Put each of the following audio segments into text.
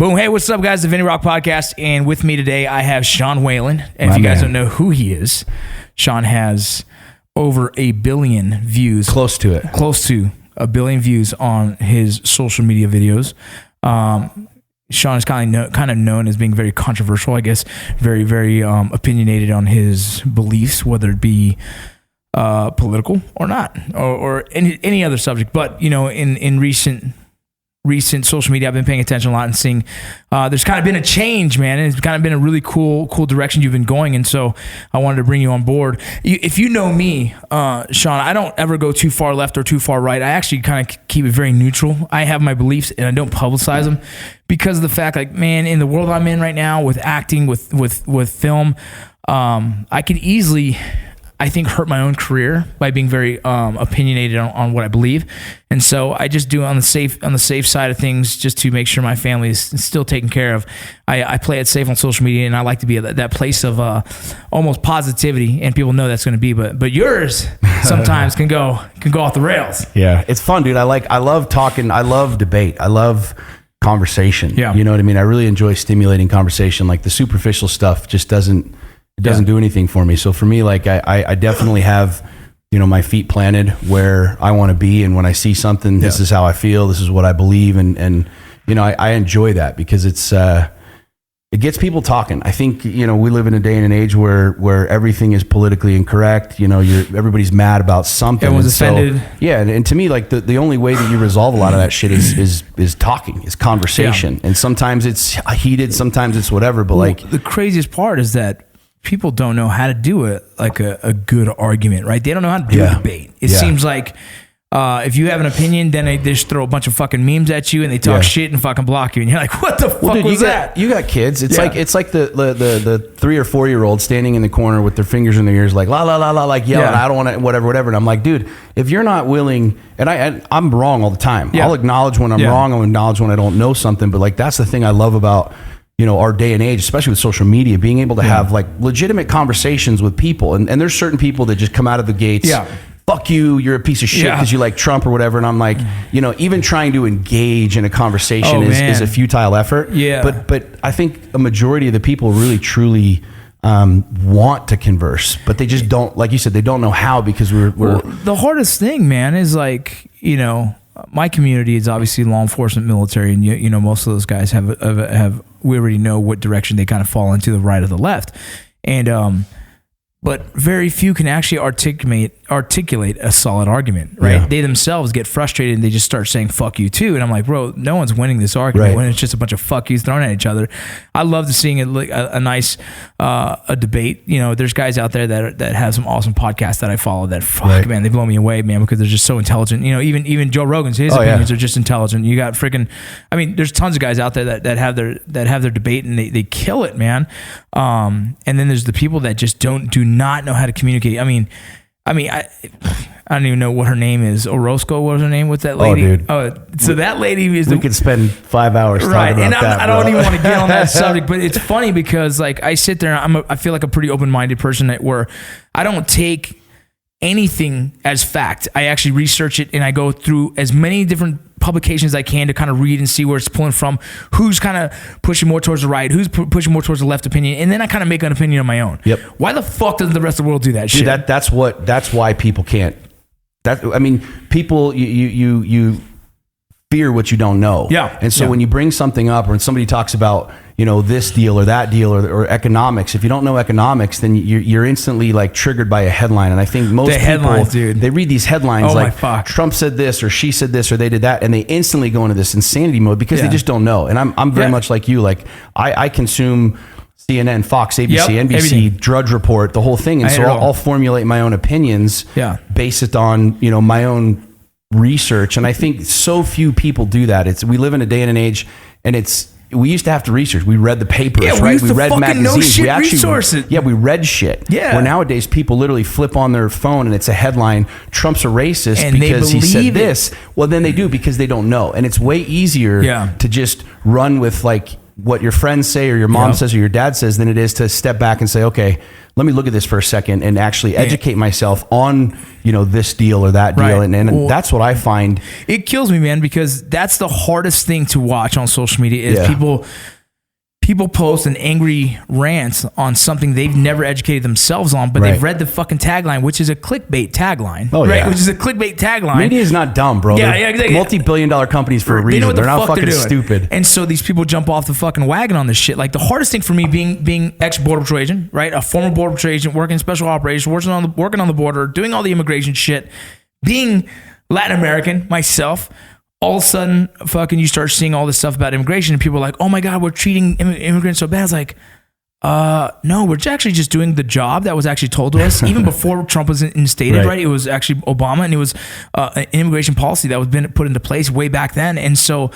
Boom. Hey, what's up, guys? The Vinny Rock Podcast. And with me today, I have Sean Whalen. And if you guys don't know who he is, Sean has over 1 billion views. Close to it. Close to 1 billion views on his social media videos. Sean is kind of known as being very controversial, I guess, very opinionated on his beliefs, whether it be political or not, or any other subject. But, you know, in recent social media, I've been paying attention a lot and seeing there's kind of been a change, man. And it's kind of been a really cool direction you've been going. And so I wanted to bring you on board. If you know me, Sean, I don't ever go too far left or too far right. I actually kind of keep it very neutral. I have my beliefs and I don't publicize them because of the fact, like, man, in the world I'm in right now with acting, with film, I could easily, I think, hurt my own career by being very opinionated on what I believe. And so I just do it on the safe side of things, just to make sure my family is still taken care of. I play it safe on social media, and I like to be at that place of almost positivity, and people know that's going to be. But yours sometimes can go off the rails. Yeah, it's fun, dude. I love talking. I love debate. I love conversation. Yeah. You know what I mean? I really enjoy stimulating conversation. Like the superficial stuff just doesn't do anything for me. So for me, like I definitely have, you know, my feet planted where I want to be. And when I see something, this is how I feel, this is what I believe. And you know, I enjoy that because it gets people talking. I think, you know, we live in a day and an age where everything is politically incorrect. You know, everybody's mad about something. Everyone's offended. Yeah. And to me, like the only way that you resolve a lot of that shit is talking, is conversation. Yeah. And sometimes it's heated, sometimes it's whatever, but like the craziest part is that people don't know how to do it, like a good argument, right? They don't know how to do a debate. It seems like if you have an opinion, then they just throw a bunch of fucking memes at you and they talk shit and fucking block you. And you're like, what the fuck was that? You got kids. It's like the 3 or 4 year old standing in the corner with their fingers in their ears, like la la la la, like yelling. I don't want to, whatever. And I'm like, dude, if you're not willing, and I'm wrong all the time. Yeah. I'll acknowledge when I'm wrong. I'll acknowledge when I don't know something. But like that's the thing I love about, you know, our day and age, especially with social media, being able to have like legitimate conversations with people. And there's certain people that just come out of the gates. Yeah. Fuck you, you're a piece of shit because you like Trump or whatever. And I'm like, you know, even trying to engage in a conversation is a futile effort. Yeah. But I think a majority of the people really, truly want to converse, but they just don't, like you said, they don't know how because we're the hardest thing, man, is like, you know, my community is obviously law enforcement, military, and you know most of those guys have we already know what direction they kind of fall into, the right or the left, and but very few can actually articulate a solid argument, right? Yeah. They themselves get frustrated and they just start saying "fuck you" too, and I'm like, bro, no one's winning this argument when it's just a bunch of "fuck yous" thrown at each other. I love seeing a nice debate. You know, there's guys out there that have some awesome podcasts that I follow that man, they blow me away, man, because they're just so intelligent. You know, even Joe Rogan's opinions are just intelligent. You got freaking, I mean, there's tons of guys out there that have their debate and they kill it, man. And then there's the people that just do not know how to communicate. I mean, I don't even know what her name is. Orozco, what was her name? What's that lady? So that lady is. We could spend 5 hours talking about and that. I don't even want to get on that subject, but it's funny because like I sit there, and I feel like a pretty open-minded person where I don't take anything as fact. I actually research it and I go through as many different publications I can to kind of read and see where it's pulling from, who's kind of pushing more towards the right, who's pushing more towards the left opinion, and then I kind of make an opinion on my own. Yep. Why the fuck doesn't the rest of the world do that shit? Dude, that's why people can't. I mean, people you fear what you don't know. Yeah. And so when you bring something up, or when somebody talks about, you know, this deal or that deal or economics, if you don't know economics, then you're instantly like triggered by a headline. And I think most people, dude, they read these headlines like Trump said this or she said this or they did that, and they instantly go into this insanity mode because they just don't know. And I'm very much like you. Like I consume CNN, Fox, ABC, NBC, everything. Drudge Report, the whole thing. And so I'll formulate my own opinions based it on, you know, my own research. And I think so few people do that. We live in a day and an age, and we used to have to research. We read the papers, right? We read magazines. We actually, we read shit. Yeah. Where nowadays people literally flip on their phone and it's a headline, Trump's a racist and because he said this. Well, then they do because they don't know. And it's way easier to just run with like what your friends say or your mom says or your dad says than it is to step back and say, okay, let me look at this for a second and actually educate myself on, this deal or that deal. Right. And that's what I find. It kills me, man, because that's the hardest thing to watch on social media is people post an angry rant on something they've never educated themselves on, but they've read the fucking tagline, which is a clickbait tagline. Oh, right? Yeah. Which is a clickbait tagline. Media is not dumb, bro. Yeah, exactly. Multi-billion-dollar companies for a reason. They're not fucking stupid. And so these people jump off the fucking wagon on this shit. Like the hardest thing for me being ex-Border Patrol agent, right? A former Border Patrol agent, working special operations, working on the border, doing all the immigration shit, being Latin American myself. All of a sudden, fucking, you start seeing all this stuff about immigration, and people are like, "Oh my god, we're treating immigrants so bad." It's like, no, we're actually just doing the job that was actually told to us even before Trump was instated. Right? It was actually Obama, and it was an immigration policy that was been put into place way back then. And so,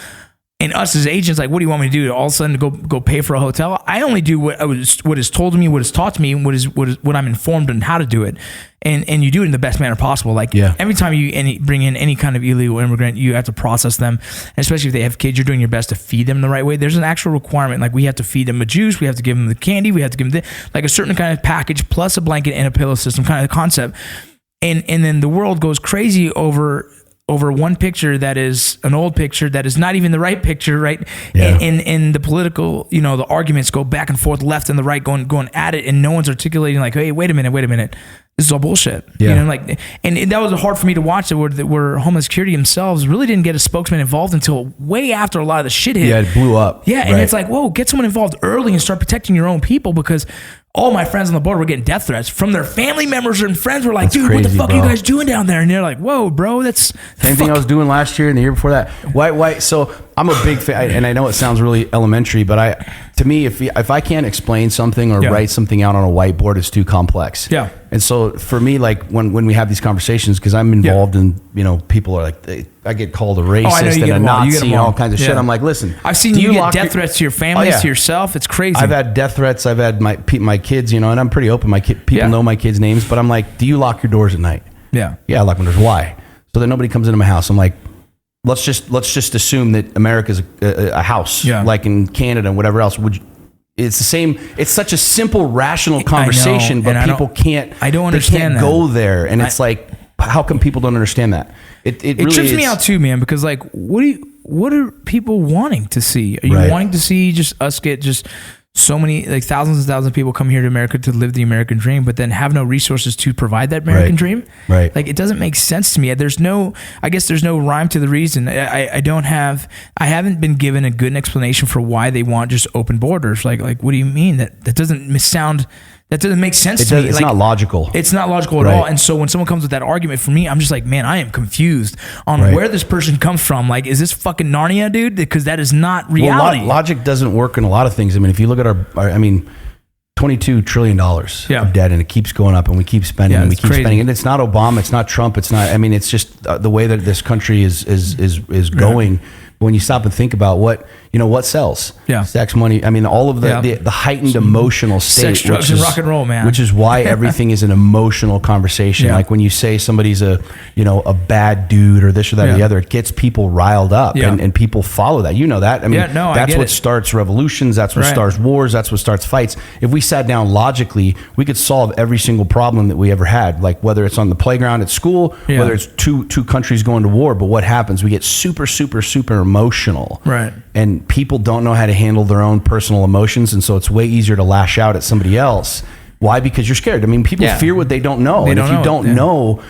and us as agents, like, what do you want me to do? All of a sudden, go pay for a hotel? I only do what is told to me, what is taught to me, and what I'm informed on how to do it. And you do it in the best manner possible. Like every time you bring in any kind of illegal immigrant, you have to process them. And especially if they have kids, you're doing your best to feed them the right way. There's an actual requirement. Like we have to feed them a juice. We have to give them the candy. We have to give them like a certain kind of package plus a blanket and a pillow system kind of concept. And then the world goes crazy over one picture that is an old picture that is not even the right picture, right? Yeah. And the political, the arguments go back and forth, left and the right, going at it, and no one's articulating like, hey, wait a minute. This is all bullshit. Yeah. And that was hard for me to watch. Where Homeland Security themselves really didn't get a spokesman involved until way after a lot of the shit hit. Yeah, it blew up. Yeah, and it's like, whoa, get someone involved early and start protecting your own people, because all my friends on the border were getting death threats from their family members and friends were like, that's dude, crazy, what the fuck are you guys doing down there? And they're like, whoa, bro, that's same thing I was doing last year and the year before that. Why? So I'm a big fan, and I know it sounds really elementary, but to me, if I can't explain something or write something out on a whiteboard, it's too complex. Yeah. And so for me, like when we have these conversations, because I'm involved in, people are like, I get called a racist and a Nazi and all kinds of shit. I'm like, listen, I've seen you get death threats to your families, to yourself. It's crazy. I've had death threats. I've had my kids, and I'm pretty open. People know my kids' names, but I'm like, do you lock your doors at night? Yeah. Yeah, I lock my doors. Why? So that nobody comes into my house. I'm like, let's just assume that America's a house, like in Canada and whatever else. It's the same. It's such a simple, rational conversation, but people can't. I don't understand that. Go there, and it's like, how come people don't understand that? It really trips me out too, man. Because like, what are people wanting to see? Are you wanting to see just us get just so many, like thousands and thousands of people come here to America to live the American dream, but then have no resources to provide that American dream? Right. Like, it doesn't make sense to me. I guess there's no rhyme to the reason. I haven't been given a good explanation for why they want just open borders. Like, what do you mean? That doesn't make sense to me. It's not logical. It's not logical at all. And so when someone comes with that argument, for me, I'm just like, man, I am confused on where this person comes from. Like, is this fucking Narnia, dude? Because that is not reality. Well, logic doesn't work in a lot of things. I mean, if you look at $22 trillion of debt, and it keeps going up, and we keep spending, and we keep spending. And it's not Obama, it's not Trump, it's not. I mean, it's just the way that this country is going. When you stop and think about what sells, sex, money. I mean, all of the heightened emotional state, sex, drugs, and rock and roll, man. Which is why everything is an emotional conversation. Yeah. Like when you say somebody's a bad dude or this or that or the other, it gets people riled up, and people follow that. You know that. I mean, that's what starts revolutions. That's what starts wars. That's what starts fights. If we sat down logically, we could solve every single problem that we ever had. Like whether it's on the playground at school, whether it's two countries going to war. But what happens? We get super, super, super emotional, right? And people don't know how to handle their own personal emotions, and so it's way easier to lash out at somebody else. Why? Because you're scared. I mean, people fear what they don't know. And if you don't know,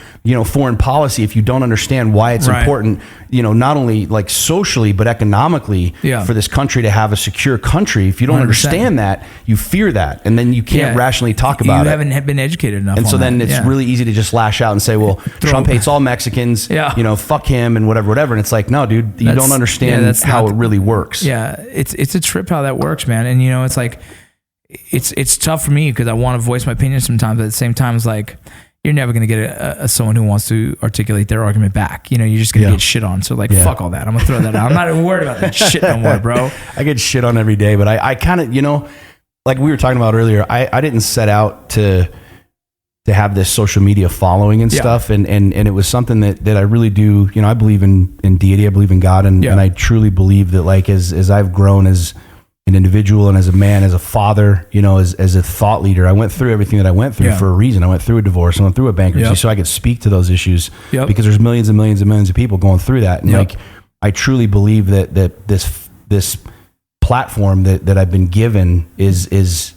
foreign policy, if you don't understand why it's important, not only like socially, but economically for this country to have a secure country, if you don't 100%. Understand that, you fear that. And then you can't rationally talk about it. You haven't been educated enough. And so then it's really easy to just lash out and say, well, Trump hates all Mexicans, fuck him and whatever. And it's like, no, dude, you don't understand how it really works. Yeah. It's a trip how that works, man. And it's like, it's tough for me because I want to voice my opinion sometimes, but at the same time, it's like you're never going to get someone who wants to articulate their argument back. You're just going to get shit on. So like, fuck all that. I'm going to throw that out. I'm not even worried about that shit no more, bro. I get shit on every day, but I kind of, like we were talking about earlier, I didn't set out to have this social media following and stuff. And it was something that I really do, I believe in deity, I believe in God. And I truly believe that like, as I've grown as an individual and as a man, as a father, you know, as a thought leader. I went through everything that I went through for a reason. I went through a divorce. I went through a bankruptcy so I could speak to those issues because there's millions and millions and millions of people going through that. And like, I truly believe that this platform that I've been given is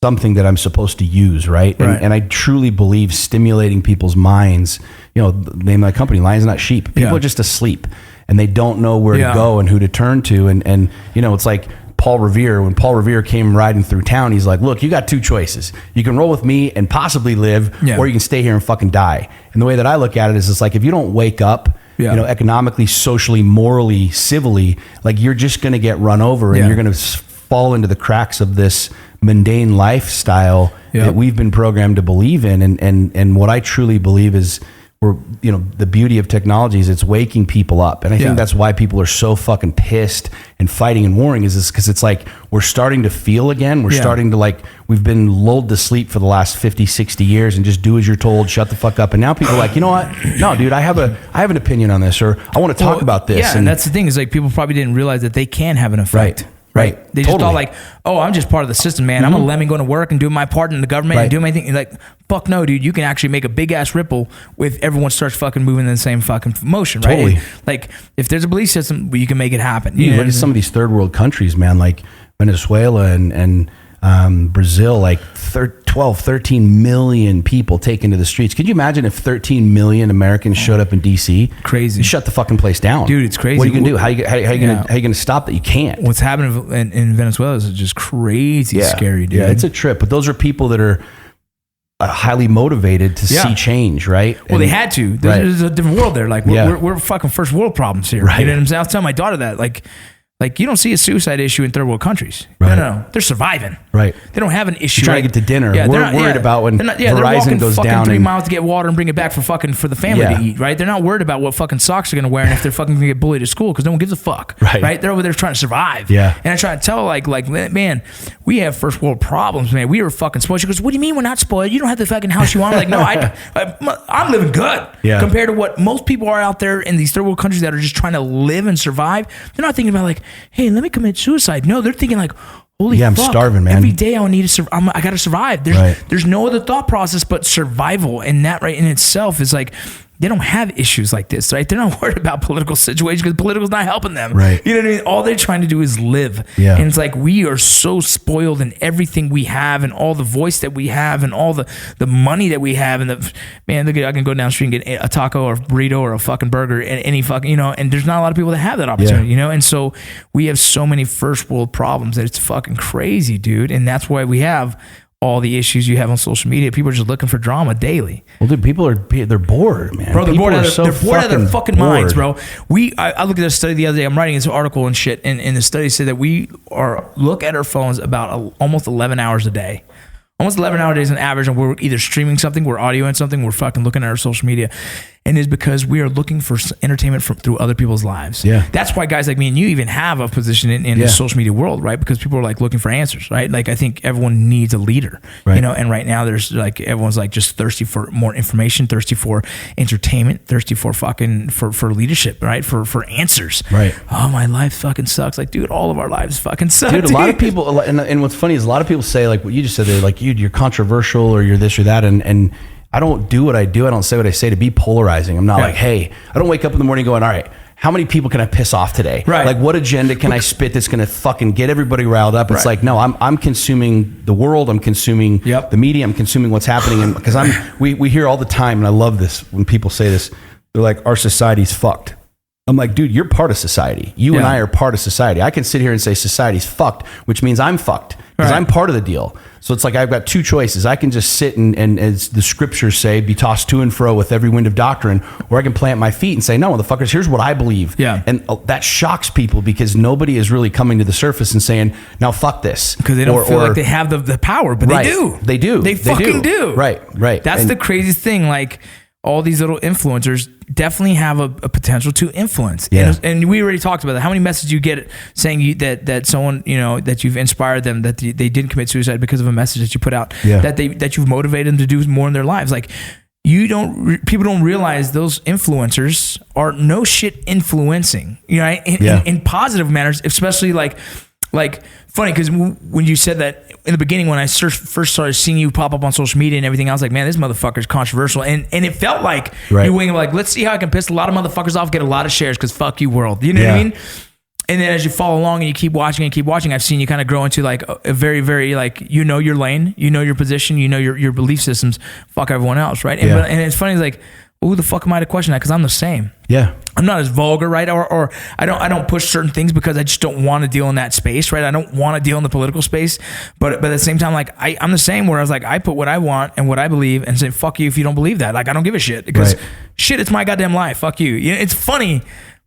something that I'm supposed to use, right? And I truly believe stimulating people's minds. You know, the name of my company, Lions Not Sheep. People are just asleep and they don't know where to go and who to turn to. And you know, it's like Paul Revere. When Paul Revere came riding through town, he's like, look, you got two choices. You can roll with me and possibly live, or you can stay here and fucking die. And the way that I look at it is, it's like, if you don't wake up, you know, economically, socially, morally, civilly, like, you're just going to get run over and you're going to fall into the cracks of this mundane lifestyle that we've been programmed to believe in. And what I truly believe is, you know, the beauty of technology is it's waking people up. And I think that's why people are so fucking pissed and fighting and warring, is because it's like, we're starting to feel again. We're starting to, like, we've been lulled to sleep for the last 50, 60 years and just do as you're told, shut the fuck up. And now people are like, you know what? No, dude, I have an opinion on this, or I want to talk about this. Yeah, and that's the thing, is like, people probably didn't realize that they can have an effect. Right. They just thought like, oh, I'm just part of the system, man. I'm a lemming going to work and doing my part in the government and doing my thing. Like, fuck no, dude. You can actually make a big ass ripple if everyone starts fucking moving in the same fucking motion, right? Totally. Like, if there's a belief system, you can make it happen. You know, look at some of these third world countries, man, like Venezuela and Brazil, like 12, 13 million people taken to the streets. Could you imagine if 13 million Americans showed up in DC? Crazy. You shut the fucking place down. Dude, it's crazy. What are you going to do? How are you going to stop that? You can't. What's happening in Venezuela is just crazy scary, dude. Yeah, it's a trip. But those are people that are highly motivated to see change, right? Well, they had to. There's a different world there. Like, we're fucking first world problems here. Right. You know what I'm saying? I was telling my daughter that, like, you don't see a suicide issue in third world countries. Right. No. They're surviving. Right. They don't have an issue. You're trying to get to dinner. Yeah, we're worried about when Verizon goes down. 3 miles to get water and bring it back for the family to eat, right? They're not worried about what fucking socks they're going to wear and if they're fucking going to get bullied at school, because no one gives a fuck. Right. They're over there trying to survive. Yeah. And I try to tell like, man, we have first world problems, man. We are fucking spoiled. She goes, what do you mean we're not spoiled? You don't have the fucking house you want. I'm like, no, I'm living good compared to what most people are out there in these third world countries that are just trying to live and survive. They're not thinking about like, hey, let me commit suicide. No, they're thinking like, holy fuck, I'm starving, man. Every day I need to survive. I got to survive. There's no other thought process but survival. And that right in itself is like, they don't have issues like this, right? They're not worried about political situations because political's not helping them. Right. You know what I mean? All they're trying to do is live. Yeah. And it's like, we are so spoiled in everything we have and all the voice that we have and all the money that we have. And look at, I can go down the street and get a taco or a burrito or a fucking burger and any fucking, you know, and there's not a lot of people that have that opportunity, you know? And so we have so many first world problems that it's fucking crazy, dude. And that's why we have all the issues you have on social media. People are just looking for drama daily. Well, dude, they're bored, man. Bro, they're bored out of their fucking minds, bro. I looked at a study the other day. I'm writing this article and shit, and the study said that we look at our phones about almost 11 hours a day. Almost 11-hour days on average, and we're either streaming something, we're audioing something, we're fucking looking at our social media. And it's because we are looking for entertainment through other people's lives. Yeah. That's why guys like me and you even have a position in the social media world, right? Because people are like looking for answers, right? Like, I think everyone needs a leader, you know? And right now there's like, everyone's like just thirsty for more information, thirsty for entertainment, thirsty for fucking, for leadership, right? For answers. Right. Oh, my life fucking sucks. Like, dude, all of our lives fucking suck. Dude, a lot of people, and what's funny is a lot of people say like what you just said, they're like, you're controversial or you're this or that. And I don't do what I do. I don't say what I say to be polarizing. I'm not like, hey, I don't wake up in the morning going, all right, how many people can I piss off today? Right. Like, what agenda can I spit that's going to fucking get everybody riled up? It's like, no, I'm consuming the world. I'm consuming the media. I'm consuming what's happening. And because we hear all the time, and I love this when people say this, they're like, our society's fucked. I'm like, dude, you're part of society. You and I are part of society. I can sit here and say society's fucked, which means I'm fucked because I'm part of the deal. So it's like, I've got two choices. I can just sit and as the scriptures say, be tossed to and fro with every wind of doctrine, or I can plant my feet and say, no, motherfuckers, here's what I believe. Yeah. And that shocks people because nobody is really coming to the surface and saying, now fuck this. Because they don't feel like they have the power, but they do. They do. They fucking do. Right. That's the craziest thing. Like, all these little influencers definitely have a potential to influence. Yeah. And we already talked about that. How many messages you get saying that someone, you know, that you've inspired them, that they didn't commit suicide because of a message that you put out, that you've motivated them to do more in their lives. Like, people don't realize those influencers are no shit influencing, you know, in positive manners, especially like, like funny because when you said that in the beginning, when I first started seeing you pop up on social media and everything, I was like, man, this motherfucker's controversial. And it felt like you were like, let's see how I can piss a lot of motherfuckers off, get a lot of shares because fuck you world. You know what I mean? And then as you follow along and you keep watching, I've seen you kind of grow into like a very, very like, you know, your lane, you know, your position, you know, your belief systems, fuck everyone else. Right. And, and it's funny, like, who the fuck am I to question that? Cause I'm the same. Yeah. I'm not as vulgar, right? Or I don't push certain things because I just don't want to deal in that space, right? I don't want to deal in the political space. But at the same time, like I'm the same where I was like, I put what I want and what I believe and say, fuck you if you don't believe that. Like, I don't give a shit because shit, it's my goddamn life. Fuck you. You know, it's funny.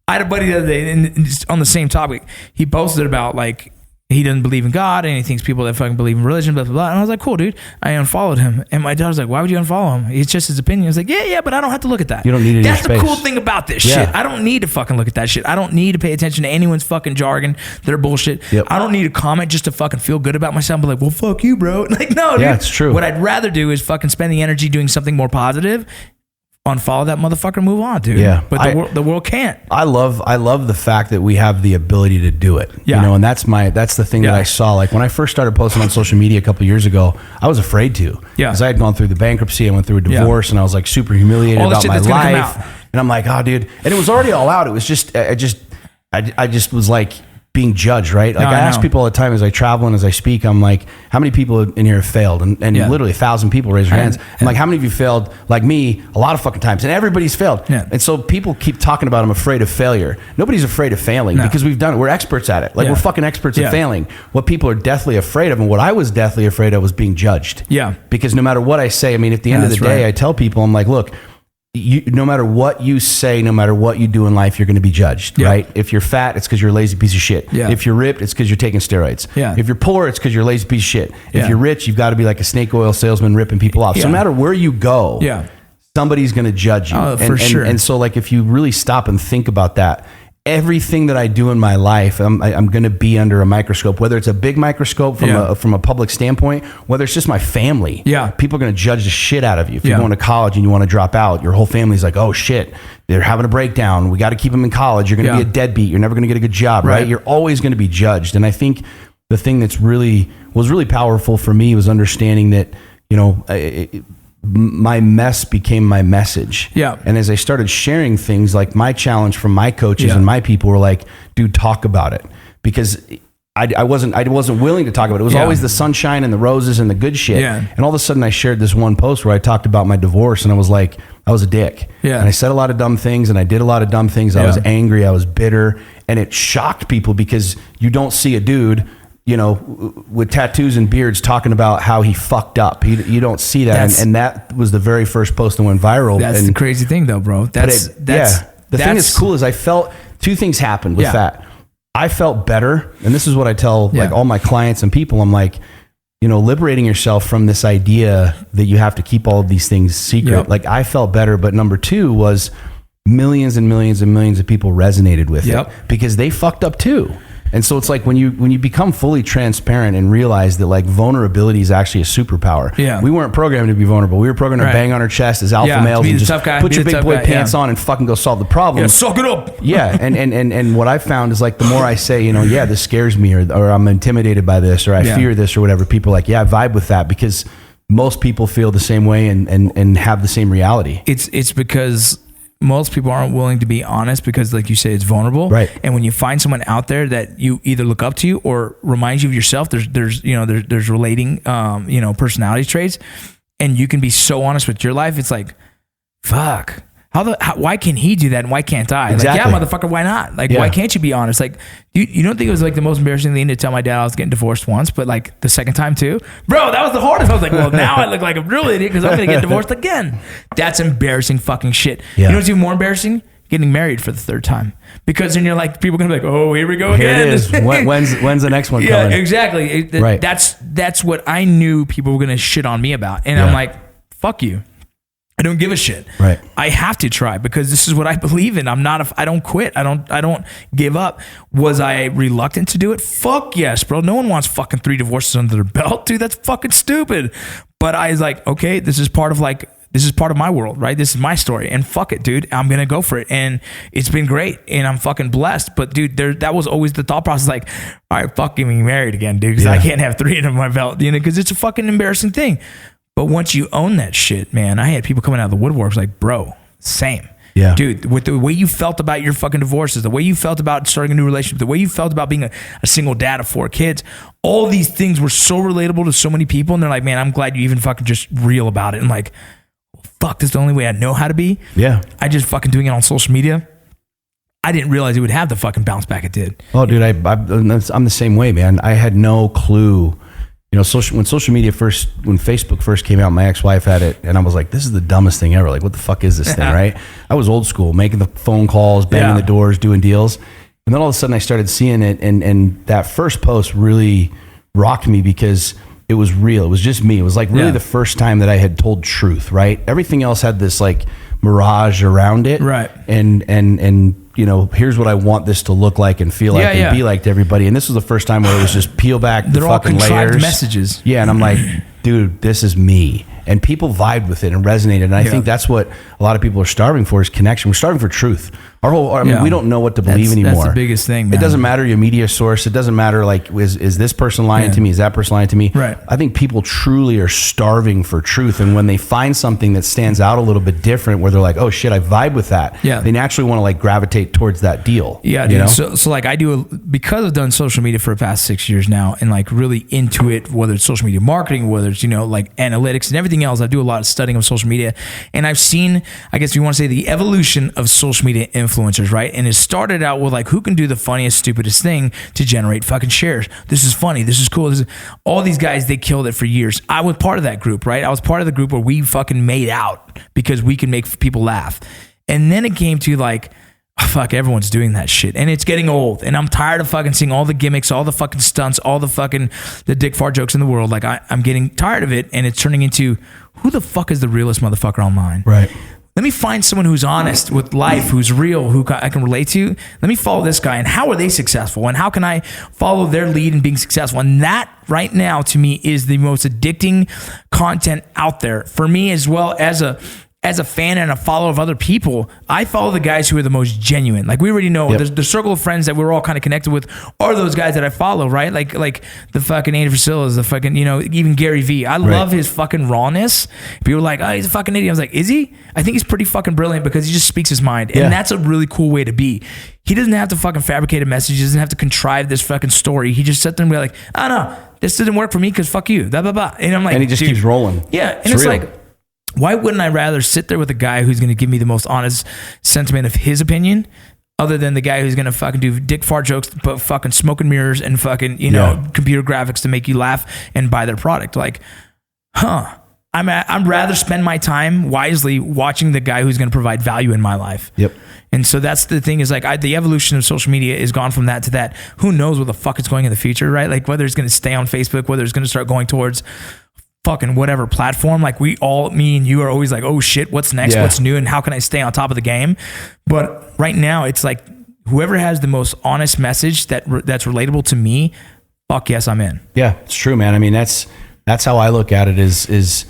I had a buddy the other day and on the same topic, he posted about like, he doesn't believe in God and he thinks people that fucking believe in religion, blah, blah, blah. And I was like, cool, dude. I unfollowed him. And my dad was like, why would you unfollow him? It's just his opinion. I was like, yeah, but I don't have to look at that. You don't need it. That's the cool thing about this shit. I don't need to fucking look at that shit. I don't need to pay attention to anyone's fucking jargon, their bullshit. I don't need to comment just to fucking feel good about myself. But like, well, fuck you, bro. Like, no, dude. Yeah, it's true. What I'd rather do is fucking spend the energy doing something more positive. Unfollow that motherfucker, move on, dude. Yeah, but the world can't. I love the fact that we have the ability to do it. Yeah. You know, and that's the thing that I saw. Like when I first started posting on social media a couple of years ago, I was afraid to. Yeah, because I had gone through the bankruptcy, I went through a divorce, and I was like super humiliated about my life. And I'm like, oh, dude, and it was already all out. It was just, I just was like being judged, right? Like I ask people all the time as I travel and as I speak, I'm like, how many people in here have failed? And literally 1,000 people raise their hands. I'm like, how many of you failed like me a lot of fucking times? And everybody's failed. Yeah. And so people keep talking about I'm afraid of failure. Nobody's afraid of failing because we've done it. We're experts at it. Like we're fucking experts at failing. What people are deathly afraid of and what I was deathly afraid of was being judged. Yeah. Because no matter what I say, I mean, at the end of the day, I tell people, I'm like, look, no matter what you say, no matter what you do in life, you're going to be judged, right? If you're fat, it's because you're a lazy piece of shit. Yeah. If you're ripped, it's because you're taking steroids. Yeah. If you're poor, it's because you're a lazy piece of shit. If you're rich, you've got to be like a snake oil salesman ripping people off. So no matter where you go, somebody's going to judge you. Oh, for sure. And so like if you really stop and think about that, everything that I do in my life, I'm going to be under a microscope, whether it's a big microscope from a public standpoint, whether it's just my family. Yeah. People are going to judge the shit out of you. If you're going to college and you want to drop out, your whole family's like, oh shit, they're having a breakdown. We got to keep them in college. You're going to be a deadbeat. You're never going to get a good job, right? You're always going to be judged. And I think the thing was really powerful for me was understanding that, you know, my mess became my message. Yeah. And as I started sharing things, like my challenge from my coaches and my people were like, dude, talk about it. Because I wasn't willing to talk about it. It was always the sunshine and the roses and the good shit. Yeah. And all of a sudden I shared this one post where I talked about my divorce and I was like, I was a dick. Yeah. And I said a lot of dumb things and I did a lot of dumb things. I was angry. I was bitter. And it shocked people because you don't see a dude, you know, with tattoos and beards talking about how he fucked up. You don't see that. And that was the very first post that went viral. That's the crazy thing though, bro. The thing that's cool is I felt two things happened with that. I felt better. And this is what I tell like all my clients and people. I'm like, you know, liberating yourself from this idea that you have to keep all of these things secret. Yep. Like I felt better. But number two was millions and millions and millions of people resonated with it because they fucked up too. And so it's like when you become fully transparent and realize that like vulnerability is actually a superpower. Yeah. We weren't programmed to be vulnerable. We were programmed to bang on our chest as alpha males and just put your big boy pants on and fucking go solve the problem. Yeah, suck it up. Yeah. And what I found is like the more I say, you know, this scares me or I'm intimidated by this or I fear this or whatever, people are like, I vibe with that because most people feel the same way and have the same reality. It's because most people aren't willing to be honest because, like you say, it's vulnerable. Right. And when you find someone out there that you either look up to or reminds you of yourself, there's relating, personality traits, and you can be so honest with your life. It's like, fuck. Why can he do that and why can't I? Exactly. Like, motherfucker, why not? Like, why can't you be honest? Like, you don't think it was like the most embarrassing thing to tell my dad I was getting divorced once, but like the second time too? Bro, that was the hardest. I was like, well, now I look like a real idiot because I'm going to get divorced again. That's embarrassing fucking shit. Yeah. You know what's even more embarrassing? Getting married for the third time. Because then you're like, people are going to be like, oh, here we go again. Here it is. When's the next one coming? Yeah, exactly. Right. That's what I knew people were going to shit on me about. And I'm like, fuck you. I don't give a shit. Right. I have to try because this is what I believe in. I don't quit. I don't give up. Was I reluctant to do it? Fuck yes, bro. No one wants fucking 3 divorces under their belt, dude. That's fucking stupid. But I was like, okay, this is part of like this is part of my world, right? This is my story, and fuck it, dude. I'm gonna go for it, and it's been great, and I'm fucking blessed. But dude, that was always the thought process, like, all right, fuck getting married again, dude, because I can't have 3 under my belt, you know, because it's a fucking embarrassing thing. But once you own that shit, man, I had people coming out of the woodworks like, bro, same. Yeah. Dude, with the way you felt about your fucking divorces, the way you felt about starting a new relationship, the way you felt about being a single dad of 4 kids, all these things were so relatable to so many people. And they're like, man, I'm glad you even fucking just real about it. And like, fuck, this is the only way I know how to be. Yeah. I just fucking doing it on social media. I didn't realize it would have the fucking bounce back it did. Oh, dude, I'm the same way, man. I had no clue. You know, when Facebook first came out, my ex-wife had it, and I was like, this is the dumbest thing ever. Like, what the fuck is this thing, right? I was old school, making the phone calls, banging the doors, doing deals. And then all of a sudden I started seeing it, and that first post really rocked me because it was real. It was just me. It was like really the first time that I had told truth, right? Everything else had this like mirage around it. Right. And you know, here's what I want this to look like and feel like and be like to everybody. And this was the first time where it was just peel back the fucking layers. Messages. Yeah. And I'm like, dude, this is me. And people vibed with it and resonated. And I think that's what a lot of people are starving for is connection. We're starving for truth. I mean, we don't know what to believe anymore. That's the biggest thing, man. It doesn't matter your media source. It doesn't matter like, is this person lying to me? Is that person lying to me? Right. I think people truly are starving for truth. And when they find something that stands out a little bit different, where they're like, oh shit, I vibe with that. Yeah. They naturally want to like gravitate towards that deal. Yeah, dude. So like because I've done social media for the past 6 years now and like really into it, whether it's social media marketing, whether it's, you know, like analytics and everything else, I do a lot of studying of social media. And I've seen, I guess you want to say, the evolution of social media influencers, right? And it started out with like, who can do the funniest, stupidest thing to generate fucking shares? This is funny. This is cool. All these guys, they killed it for years. I was part of that group, right? I was part of the group where we fucking made out because we can make people laugh. And then it came to like, oh, fuck, everyone's doing that shit. And it's getting old. And I'm tired of fucking seeing all the gimmicks, all the fucking stunts, all the dick fart jokes in the world. Like I'm getting tired of it. And it's turning into, who the fuck is the realest motherfucker online? Right. Let me find someone who's honest with life, who's real, who I can relate to. Let me follow this guy. And how are they successful? And how can I follow their lead in being successful? And that right now to me is the most addicting content out there for me, as well as a fan and a follower of other people. I follow the guys who are the most genuine. Like we already know the circle of friends that we're all kind of connected with are those guys that I follow, right? Like the fucking Andy Frisillas, the fucking, you know, even Gary Vee. I love his fucking rawness. People are like, oh, he's a fucking idiot. I was like, is he? I think he's pretty fucking brilliant because he just speaks his mind. And that's a really cool way to be. He doesn't have to fucking fabricate a message. He doesn't have to contrive this fucking story. He just sits there and be like, oh no, this didn't work for me because fuck you. Blah, blah, blah. And I'm like, and he just keeps rolling. Yeah. And it's like, why wouldn't I rather sit there with a guy who's going to give me the most honest sentiment of his opinion, other than the guy who's going to fucking do dick fart jokes, but fucking smoke and mirrors and fucking, you know, computer graphics to make you laugh and buy their product? Like, I'd rather spend my time wisely watching the guy who's going to provide value in my life. Yep. And so that's the thing is like the evolution of social media is gone from that to that. Who knows what the fuck is going in the future, right? Like whether it's going to stay on Facebook, whether it's going to start going towards fucking whatever platform. Like me and you are always like, oh shit, what's next? What's new? And how can I stay on top of the game? But right now it's like whoever has the most honest message that's relatable to me, fuck yes, I'm in. Yeah, it's true, man. I mean, that's how I look at it is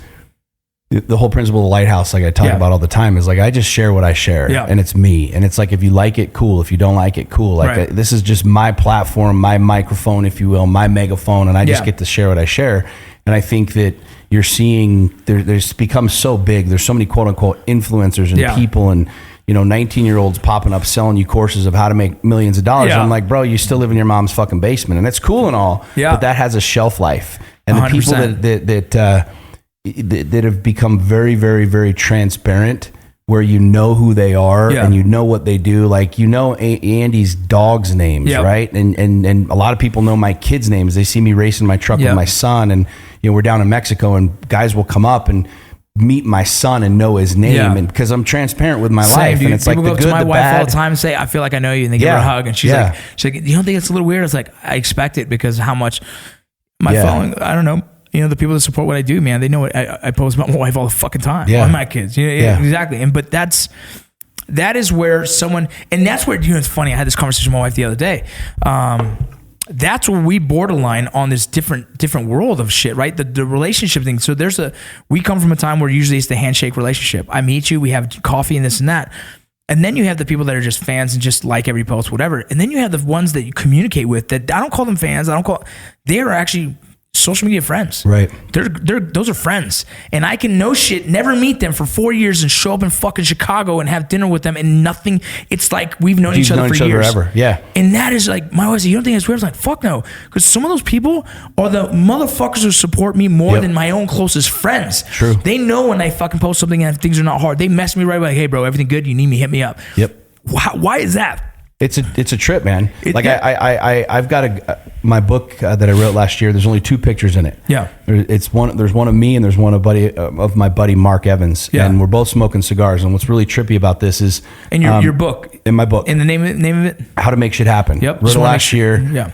the whole principle of the lighthouse, like I talk about all the time, is like, I just share what I share and it's me. And it's like, if you like it, cool. If you don't like it, cool. Like this is just my platform, my microphone, if you will, my megaphone. And I just get to share what I share. And I think that you're seeing there's become so big. There's so many quote unquote influencers and people and, you know, 19-year-olds popping up selling you courses of how to make millions of dollars. I'm like, bro, you still live in your mom's fucking basement. And that's cool and all, but that has a shelf life. And 100%. The people that have become very, very, very transparent, where you know who they are and you know what they do. Like, you know, Andy's dog's names, right? And a lot of people know my kids' names. They see me racing my truck with my son, and, you know, we're down in Mexico and guys will come up and meet my son and know his name. And because I'm transparent with my life. Dude. And it's people like the good, go up to my the wife bad. all the time and say, I feel like I know you. And they give her a hug and she's like, you don't think it's a little weird? I was like, I expect it because how much my following, I don't know. You know, the people that support what I do, man, they know what I post about my wife all the fucking time. Yeah. On my kids. You know, exactly. But that is where someone, and that's where, you know, it's funny. I had this conversation with my wife the other day. that's where we borderline on this different world of shit, right? The relationship thing. So we come from a time where usually it's the handshake relationship. I meet you, we have coffee and this and that. And then you have the people that are just fans and just like every post, whatever. And then you have the ones that you communicate with that I don't call them fans. They're actually social media friends. Right. Those are friends. And I can no shit, never meet them for 4 years and show up in fucking Chicago and have dinner with them and nothing. It's like we've known each other for years. Ever. Yeah. And that is like, my wife said, you don't think it's weird? I was like, fuck no. Because some of those people are the motherfuckers who support me more than my own closest friends. True. They know when I fucking post something and things are not hard. They mess me right away. Like, hey bro, everything good? You need me? Hit me up. Yep. Why is that? It's a trip, man. I've got my book that I wrote last year. There's only 2 pictures in it. Yeah. There's one of me and there's one of my buddy Mark Evans. Yeah. And we're both smoking cigars. And what's really trippy about this is your book. In my book. And the name of it? How to Make Shit Happen. Yep. Wrote it last year. Yeah.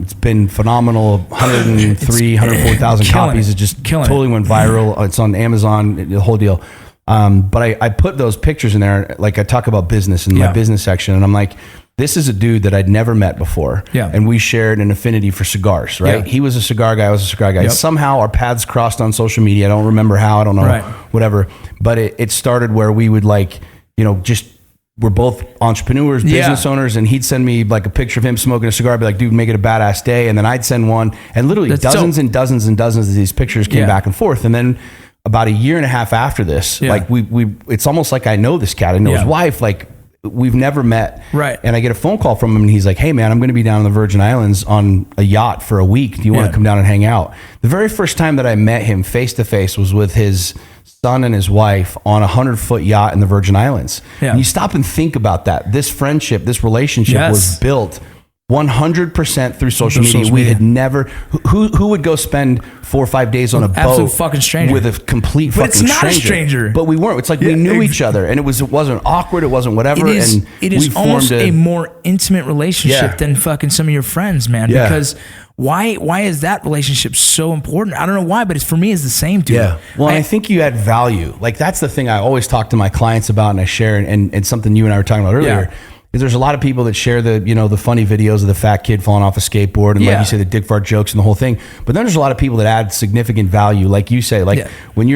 It's been phenomenal. 104,000 copies. It just totally went viral. It's on Amazon, the whole deal. But I put those pictures in there, like I talk about business in my business section, and I'm like, this is a dude that I'd never met before. Yeah. And we shared an affinity for cigars, right? Yeah. He was a cigar guy, I was a cigar guy. Yep. Somehow our paths crossed on social media. I don't remember how, I don't know, whatever. But it started where we would we're both entrepreneurs, business owners, and he'd send me like a picture of him smoking a cigar. I'd be like, dude, make it a badass day. And then I'd send one, and literally dozens and dozens and dozens of these pictures came back and forth. And then about a year and a half after this, like we it's almost like I know this cat. I know his wife, like we've never met. Right. And I get a phone call from him and he's like, hey man, I'm going to be down in the Virgin Islands on a yacht for a week. Do you want to come down and hang out? The very first time that I met him face to face was with his son and his wife on a 100-foot yacht in the Virgin Islands. Yeah. And you stop and think about that. This friendship, this relationship was built 100% through social media. We had never. Who would go spend 4 or 5 days on a boat fucking stranger with a complete fucking stranger? It's not a stranger. But we weren't. It's like we knew each other, and it wasn't awkward. It wasn't whatever. It is almost a more intimate relationship than fucking some of your friends, man. Yeah. Because why is that relationship so important? I don't know why, but for me, it's the same, dude. Yeah. Well, I think you add value. Like that's the thing I always talk to my clients about, and I share, and something you and I were talking about earlier. Yeah. There's a lot of people that share the funny videos of the fat kid falling off a skateboard and like you say, the dick fart jokes and the whole thing. But then there's a lot of people that add significant value, like you say, like when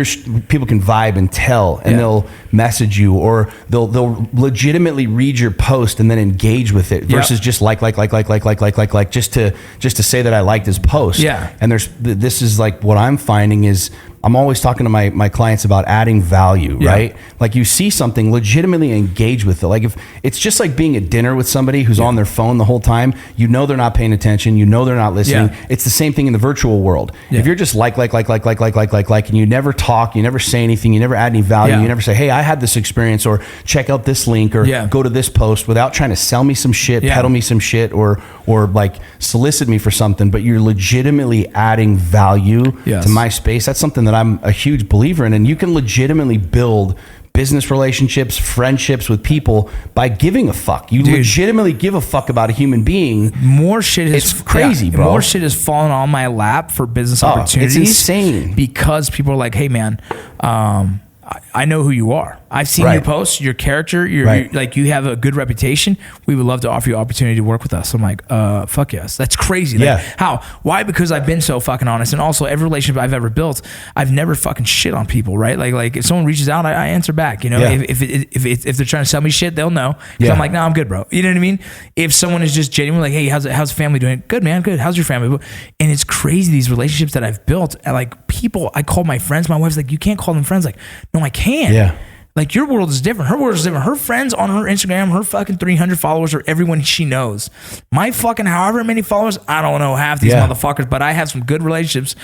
people can vibe and tell, and they'll message you, or they'll legitimately read your post and then engage with it versus just like just to say that I liked his post. Yeah. And this is like what I'm finding is I'm always talking to my clients about adding value, right? Like you see something, legitimately engage with it. Like if it's just like being at dinner with somebody who's on their phone the whole time, they're not paying attention, they're not listening. It's the same thing in the virtual world. If you're just like, and you never talk, you never say anything, you never add any value, you never say, hey, I had this experience, or check out this link, or go to this post, without trying to sell me some shit, peddle me some shit, or like solicit me for something, but you're legitimately adding value to my space. That's something that I'm a huge believer in, and you can legitimately build business relationships, friendships with people by giving a fuck. You legitimately give a fuck about a human being. More shit is crazy, bro. More shit has fallen on my lap for business opportunities. It's insane because people are like, hey man, I know who you are. I've seen your posts, your character, you're like, you have a good reputation. We would love to offer you opportunity to work with us. I'm like, fuck yes. That's crazy. Like, how? Why? Because I've been so fucking honest. And also every relationship I've ever built, I've never fucking shit on people, right? Like if someone reaches out, I answer back, if they're trying to sell me shit, they'll know. I'm like, no, I'm good, bro. You know what I mean? If someone is just genuinely like, hey, how's the family doing? Good, man. Good. How's your family? And it's crazy. These relationships that I've built, like people, I call my friends, my wife's like, you can't call them friends. Like, no, I can. Yeah. Like your world is different. Her world is different. Her friends on her Instagram, her fucking 300 followers are everyone she knows. My fucking however many followers, I don't know half these motherfuckers, but I have some good relationships.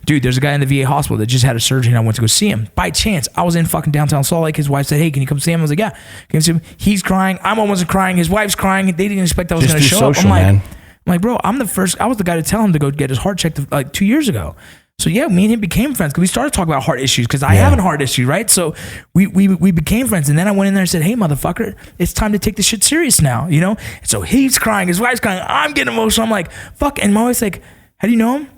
Dude, there's a guy in the VA hospital that just had a surgery and I went to go see him. By chance, I was in fucking downtown Salt Lake. His wife said, hey, can you come see him? I was like, yeah. Can you see him? He's crying. I'm almost crying. His wife's crying. They didn't expect I was going to show up. I'm like, bro, I was the guy to tell him to go get his heart checked like 2 years ago. So yeah, me and him became friends because we started talking about heart issues because I have a heart issue, right? So we became friends, and then I went in there and said, "Hey, motherfucker, it's time to take this shit serious now," And so he's crying, his wife's crying, I'm getting emotional. I'm like, "Fuck!" And my wife's like, "How do you know him?"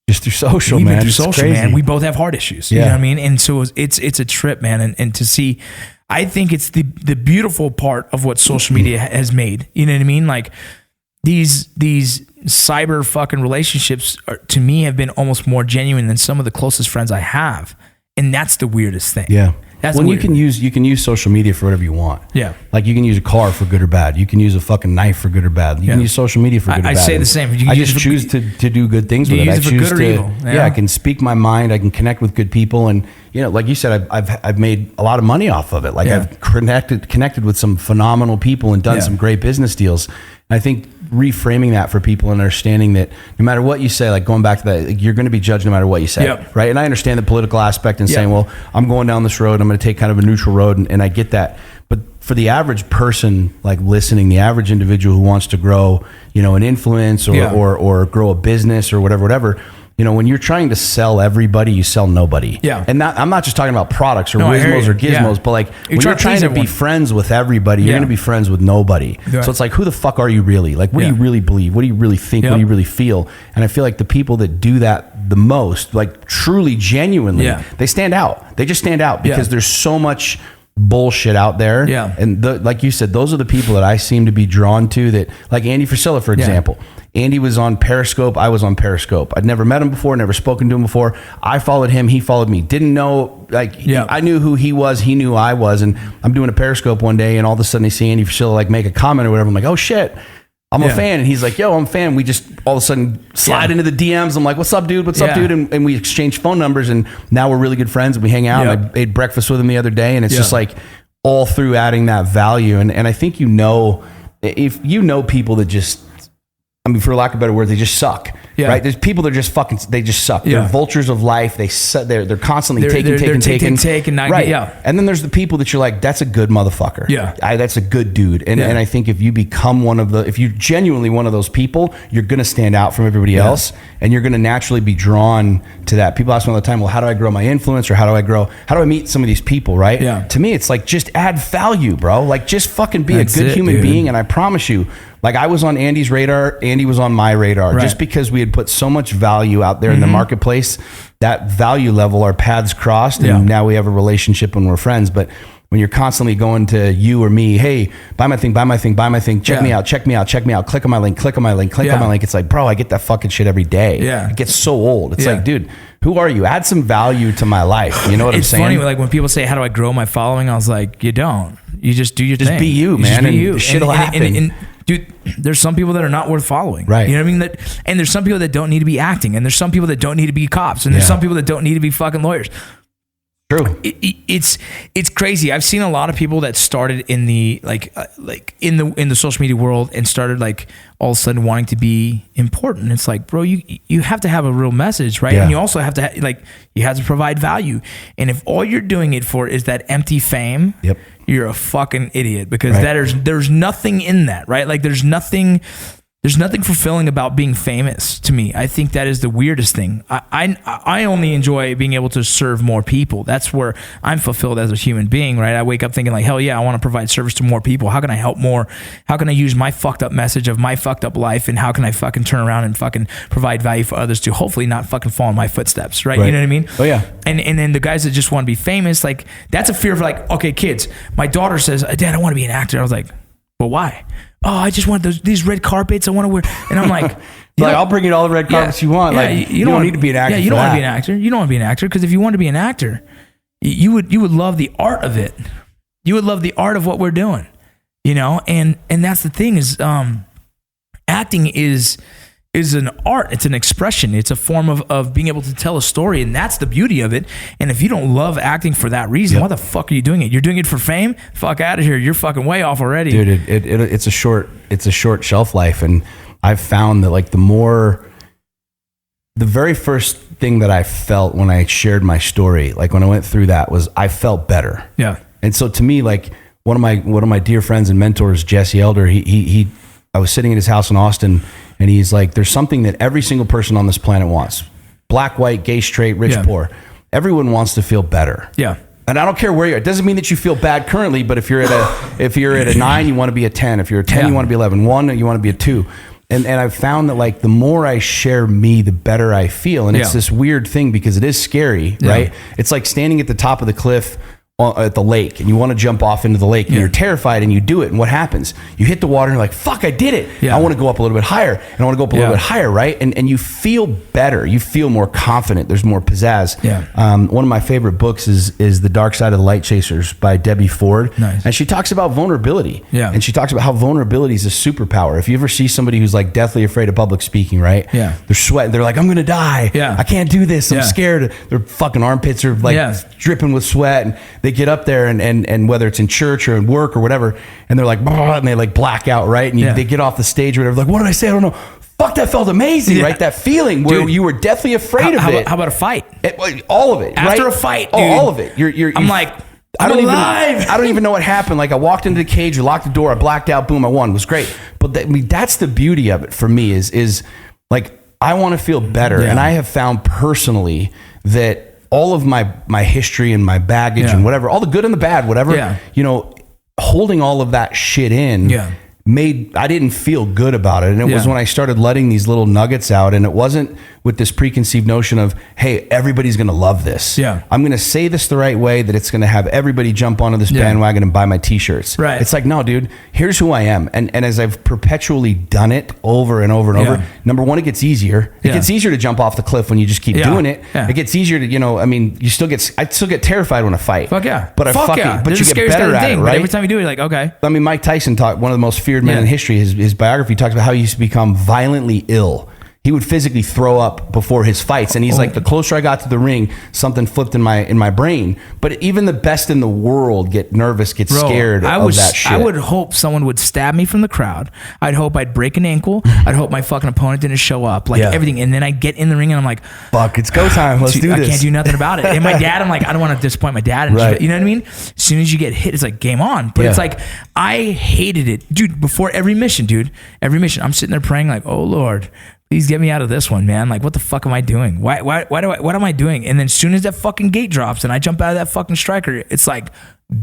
Just through social, man. Through social, man. We both have heart issues. You know what I mean? And so it's a trip, man. And to see, I think it's the beautiful part of what social media has made. You know what I mean? Like these cyber fucking relationships to me have been almost more genuine than some of the closest friends I have. And that's the weirdest thing. Yeah. That's when you can use social media for whatever you want. Yeah. Like you can use a car for good or bad. You can use a fucking knife for good or bad. You can use social media for good or bad. I say the same. I just choose to do good things with it. I choose to, I can speak my mind. I can connect with good people. And, you know, like you said, I've made a lot of money off of it. Like I've connected with some phenomenal people and done some great business deals. And I think reframing that for people and understanding that no matter what you say, like going back to that, like you're going to be judged no matter what you say, right? And I understand the political aspect and saying, well, I'm going down this road, I'm going to take kind of a neutral road, and I get that. But for the average person, like listening, the average individual who wants to grow, you know, an influence or grow a business or whatever, you know, when you're trying to sell everybody, you sell nobody. Yeah. And I'm not just talking about products or Wizmos or Gizmos, but like when you're trying to be friends with everybody, you're going to be friends with nobody. Yeah. So it's like, who the fuck are you really? Like, what do you really believe? What do you really think? What do you really feel? And I feel like the people that do that the most, like truly, genuinely, they stand out. They just stand out because there's so much bullshit out there. Yeah. And like you said, those are the people that I seem to be drawn to, that like Andy Frisella, for example. Andy was on Periscope. I was on Periscope. I'd never met him before, never spoken to him before. I followed him. He followed me. Didn't know, I knew who he was. He knew I was. And I'm doing a Periscope one day, and all of a sudden I see Andy Frisella like make a comment or whatever. I'm like, oh shit, I'm a fan. And he's like, yo, I'm a fan. We just all of a sudden slide into the DMs. I'm like, what's up, dude? What's up, dude? And we exchange phone numbers, and now we're really good friends. And we hang out. And I ate breakfast with him the other day, and it's just like all through adding that value. And I think, you know, if you know people that just, I mean, for lack of a better word, they just suck. Right? There's people that are just fucking, they just suck. They're vultures of life. They're constantly taking. Right. And then there's the people that you're like, that's a good motherfucker. That's a good dude. And I think if you become if you're genuinely one of those people, you're going to stand out from everybody else, and you're going to naturally be drawn to that. People ask me all the time, well, how do I grow my influence, or how do I meet some of these people, right? To me, it's like, just add value, bro. Like, just fucking be a good human being. And I promise you, like, I was on Andy's radar, Andy was on my radar, just because we had put so much value out there in the marketplace. That value level, our paths crossed, and now we have a relationship and we're friends. But when you're constantly going to you or me, hey, buy my thing, check me out, click on my link, on my link. It's like, bro, I get that fucking shit every day. It gets so old. It's like, dude, who are you? Add some value to my life. You know what I'm saying? It's funny, like when people say, how do I grow my following? I was like, you don't. You just do your thing. Just be you, man. Just be you. Shit'll happen. And dude, there's some people that are not worth following. Right. You know what I mean? And there's some people that don't need to be acting. And there's some people that don't need to be cops. And there's some people that don't need to be fucking lawyers. True. It's crazy. I've seen a lot of people that started in the in the social media world and started like all of a sudden wanting to be important. It's like, bro, you have to have a real message, right? And you also have to you have to provide value. And if all you're doing it for is that empty fame, you're a fucking idiot, because there's nothing in that, right? Like there's nothing fulfilling about being famous to me. I think that is the weirdest thing. I only enjoy being able to serve more people. That's where I'm fulfilled as a human being, right? I wake up thinking like, hell yeah, I want to provide service to more people. How can I help more? How can I use my fucked up message of my fucked up life, and how can I fucking turn around and fucking provide value for others to hopefully not fucking fall in my footsteps, right? You know what I mean? Oh yeah. And then the guys that just want to be famous, like that's a fear of like, okay, kids, my daughter says, Dad, I want to be an actor. I was like, well, why? Oh, I just want these red carpets. I want to wear, and I'm like, I'll bring you all the red carpets you want. Like, you don't need to be an actor. Yeah, you don't want to be an actor. You don't want to be an actor, because if you want to be an actor, you would love the art of it. You would love the art of what we're doing, you know. And that's the thing is, acting is an art. It's an expression. It's a form of being able to tell a story, and that's the beauty of it. And if you don't love acting for that reason, why the fuck are you doing it? You're doing it for fame? Fuck out of here. You're fucking way off already. Dude, it's a short shelf life. And I've found that like the very first thing that I felt when I shared my story, like when I went through that, was I felt better. Yeah. And so to me, like one of my dear friends and mentors, Jesse Elder, I was sitting at his house in Austin, and he's like, there's something that every single person on this planet wants. Black, white, gay, straight, rich, poor. Everyone wants to feel better. Yeah. And I don't care where you're at. It doesn't mean that you feel bad currently, but if you're at a 9, you want to be a 10. If you're a 10, you want to be 11. 1, you want to be a 2. And I've found that like the more I share me, the better I feel. And it's this weird thing, because it is scary, right? It's like standing at the top of the cliff at the lake and you want to jump off into the lake and you're terrified and you do it. And what happens? You hit the water and you're like, fuck, I did it. I want to go up a little bit higher and I want to go up a little bit higher. Right. And you feel better. You feel more confident. There's more pizzazz. One of my favorite books is The Dark Side of the Light Chasers by Debbie Ford. Nice. And she talks about vulnerability. And she talks about how vulnerability is a superpower. If you ever see somebody who's like deathly afraid of public speaking, right? They're sweating. They're like, I'm going to die. I can't do this. I'm scared. Their fucking armpits are like dripping with sweat. And they get up there and whether it's in church or in work or whatever, and they're like, and they like black out, right? And they get off the stage or whatever, like, what did I say? I don't know. Fuck, that felt amazing, right? That feeling where you were deathly afraid of it. How about a fight? All of it. After a fight, dude. All of it. I'm like, I don't even know what happened. Like I walked into the cage, we locked the door, I blacked out, boom, I won. It was great. But that's the beauty of it for me is like, I want to feel better. And I have found personally that all of my history and my baggage and whatever, all the good and the bad, whatever, you know, holding all of that shit in I didn't feel good about it. And it was when I started letting these little nuggets out, and it wasn't with this preconceived notion of, hey, everybody's going to love this. I'm going to say this the right way that it's going to have everybody jump onto this bandwagon and buy my t-shirts. It's like, no, dude, here's who I am. And as I've perpetually done it over and over and over, number one, it gets easier. It gets easier to jump off the cliff when you just keep doing it. It gets easier to, you know, I mean, I still get terrified when I fight. Fuck yeah. But but you get better at it, right? But every time you do it, you're like, okay. I mean, Mike Tyson one of the most feared men in history, his biography talks about how he used to become violently ill. He would physically throw up before his fights, and he's like, the closer I got to the ring, something flipped in my brain. But even the best in the world get nervous, get scared of that shit. I would hope someone would stab me from the crowd. I'd hope I'd break an ankle. I'd hope my fucking opponent didn't show up, like everything. And then I get in the ring and I'm like, fuck, it's go time. Let's do this. I can't do nothing about it. And my dad, I'm like, I don't want to disappoint my dad. And you know what I mean? As soon as you get hit, it's like game on. But it's like, I hated it, dude. Before every mission, I'm sitting there praying like, oh Lord, please get me out of this one, man. Like, what the fuck am I doing? What am I doing? And then as soon as that fucking gate drops and I jump out of that fucking striker, it's like,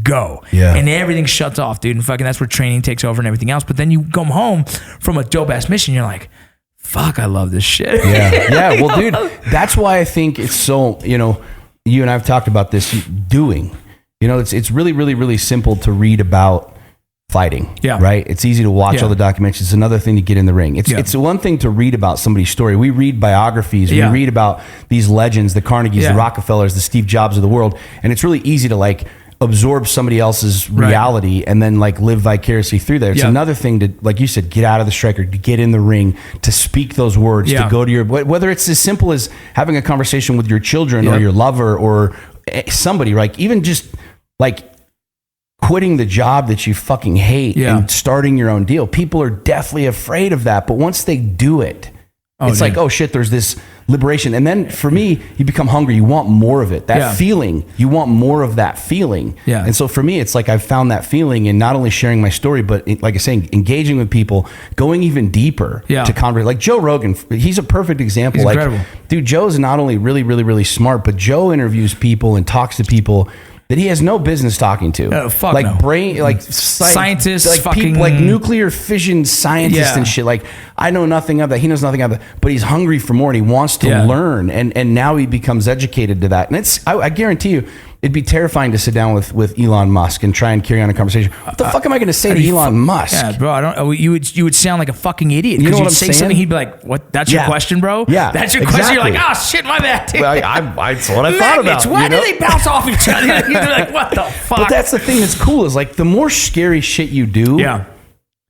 go. And everything shuts off, dude. And fucking that's where training takes over and everything else. But then you come home from a dope ass mission, you're like, fuck, I love this shit. Well, dude, that's why I think it's so, you know, you and I've talked about this doing, you know, it's really, really, really simple to read about fighting, right? It's easy to watch all the documentaries. It's another thing to get in the ring. It's one thing to read about somebody's story. We read biographies. We read about these legends, the Carnegies, the Rockefellers, the Steve Jobs of the world. And it's really easy to like absorb somebody else's reality and then like live vicariously through there. It's another thing to, like you said, get out of the striker, to get in the ring, to speak those words, to go to your, whether it's as simple as having a conversation with your children or your lover or somebody, like even just like quitting the job that you fucking hate and starting your own deal. People are deathly afraid of that. But once they do it, it's like, oh shit, there's this liberation. And then for me, you become hungry. You want more of it. That feeling, you want more of that feeling. And so for me, it's like I've found that feeling in not only sharing my story, but like I say, engaging with people, going even deeper to converse. Like Joe Rogan, he's a perfect example. He's like, incredible. Dude, Joe's not only really, really, really smart, but Joe interviews people and talks to people that he has no business talking to. Fuck like no. brain, like scientists, like fucking people, like nuclear fission scientists and shit. Like I know nothing of that. He knows nothing of that, but he's hungry for more and he wants to learn. And now he becomes educated to that. And I guarantee you, it'd be terrifying to sit down with Elon Musk and try and carry on a conversation. What the fuck am I going to say to Elon Musk? Yeah, bro, I don't. You would sound like a fucking idiot. You know what you'd I'm say saying? Something, he'd be like, "What? That's your question, bro? Yeah, that's your question." You're like, "Oh shit, my bad." Dude. Well, that's what I thought about. Why do they bounce off each other? You're like, "What the fuck?" But that's the thing that's cool is like the more scary shit you do.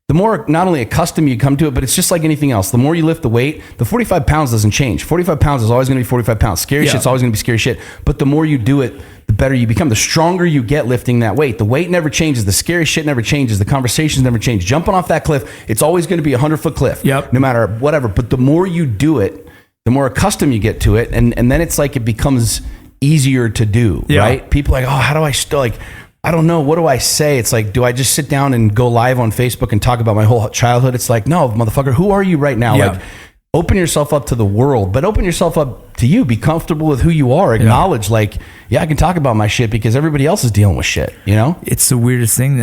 The more not only accustomed you come to it, but it's just like anything else. The more you lift the weight, the 45 pounds doesn't change. 45 pounds is always going to be 45 pounds. Scary shit's always going to be scary shit. But the more you do it, the better you become. The stronger you get lifting that weight. The weight never changes. The scary shit never changes. The conversations never change. Jumping off that cliff, it's always going to be a 100-foot cliff. No matter whatever. But the more you do it, the more accustomed you get to it. And then it's like it becomes easier to do, right? People are like, oh, how do I still like... I don't know. What do I say? It's like, do I just sit down and go live on Facebook and talk about my whole childhood? It's like, no, motherfucker, who are you right now? Like, open yourself up to the world, but open yourself up to you. Be comfortable with who you are. Acknowledge, like, I can talk about my shit because everybody else is dealing with shit, you know? It's the weirdest thing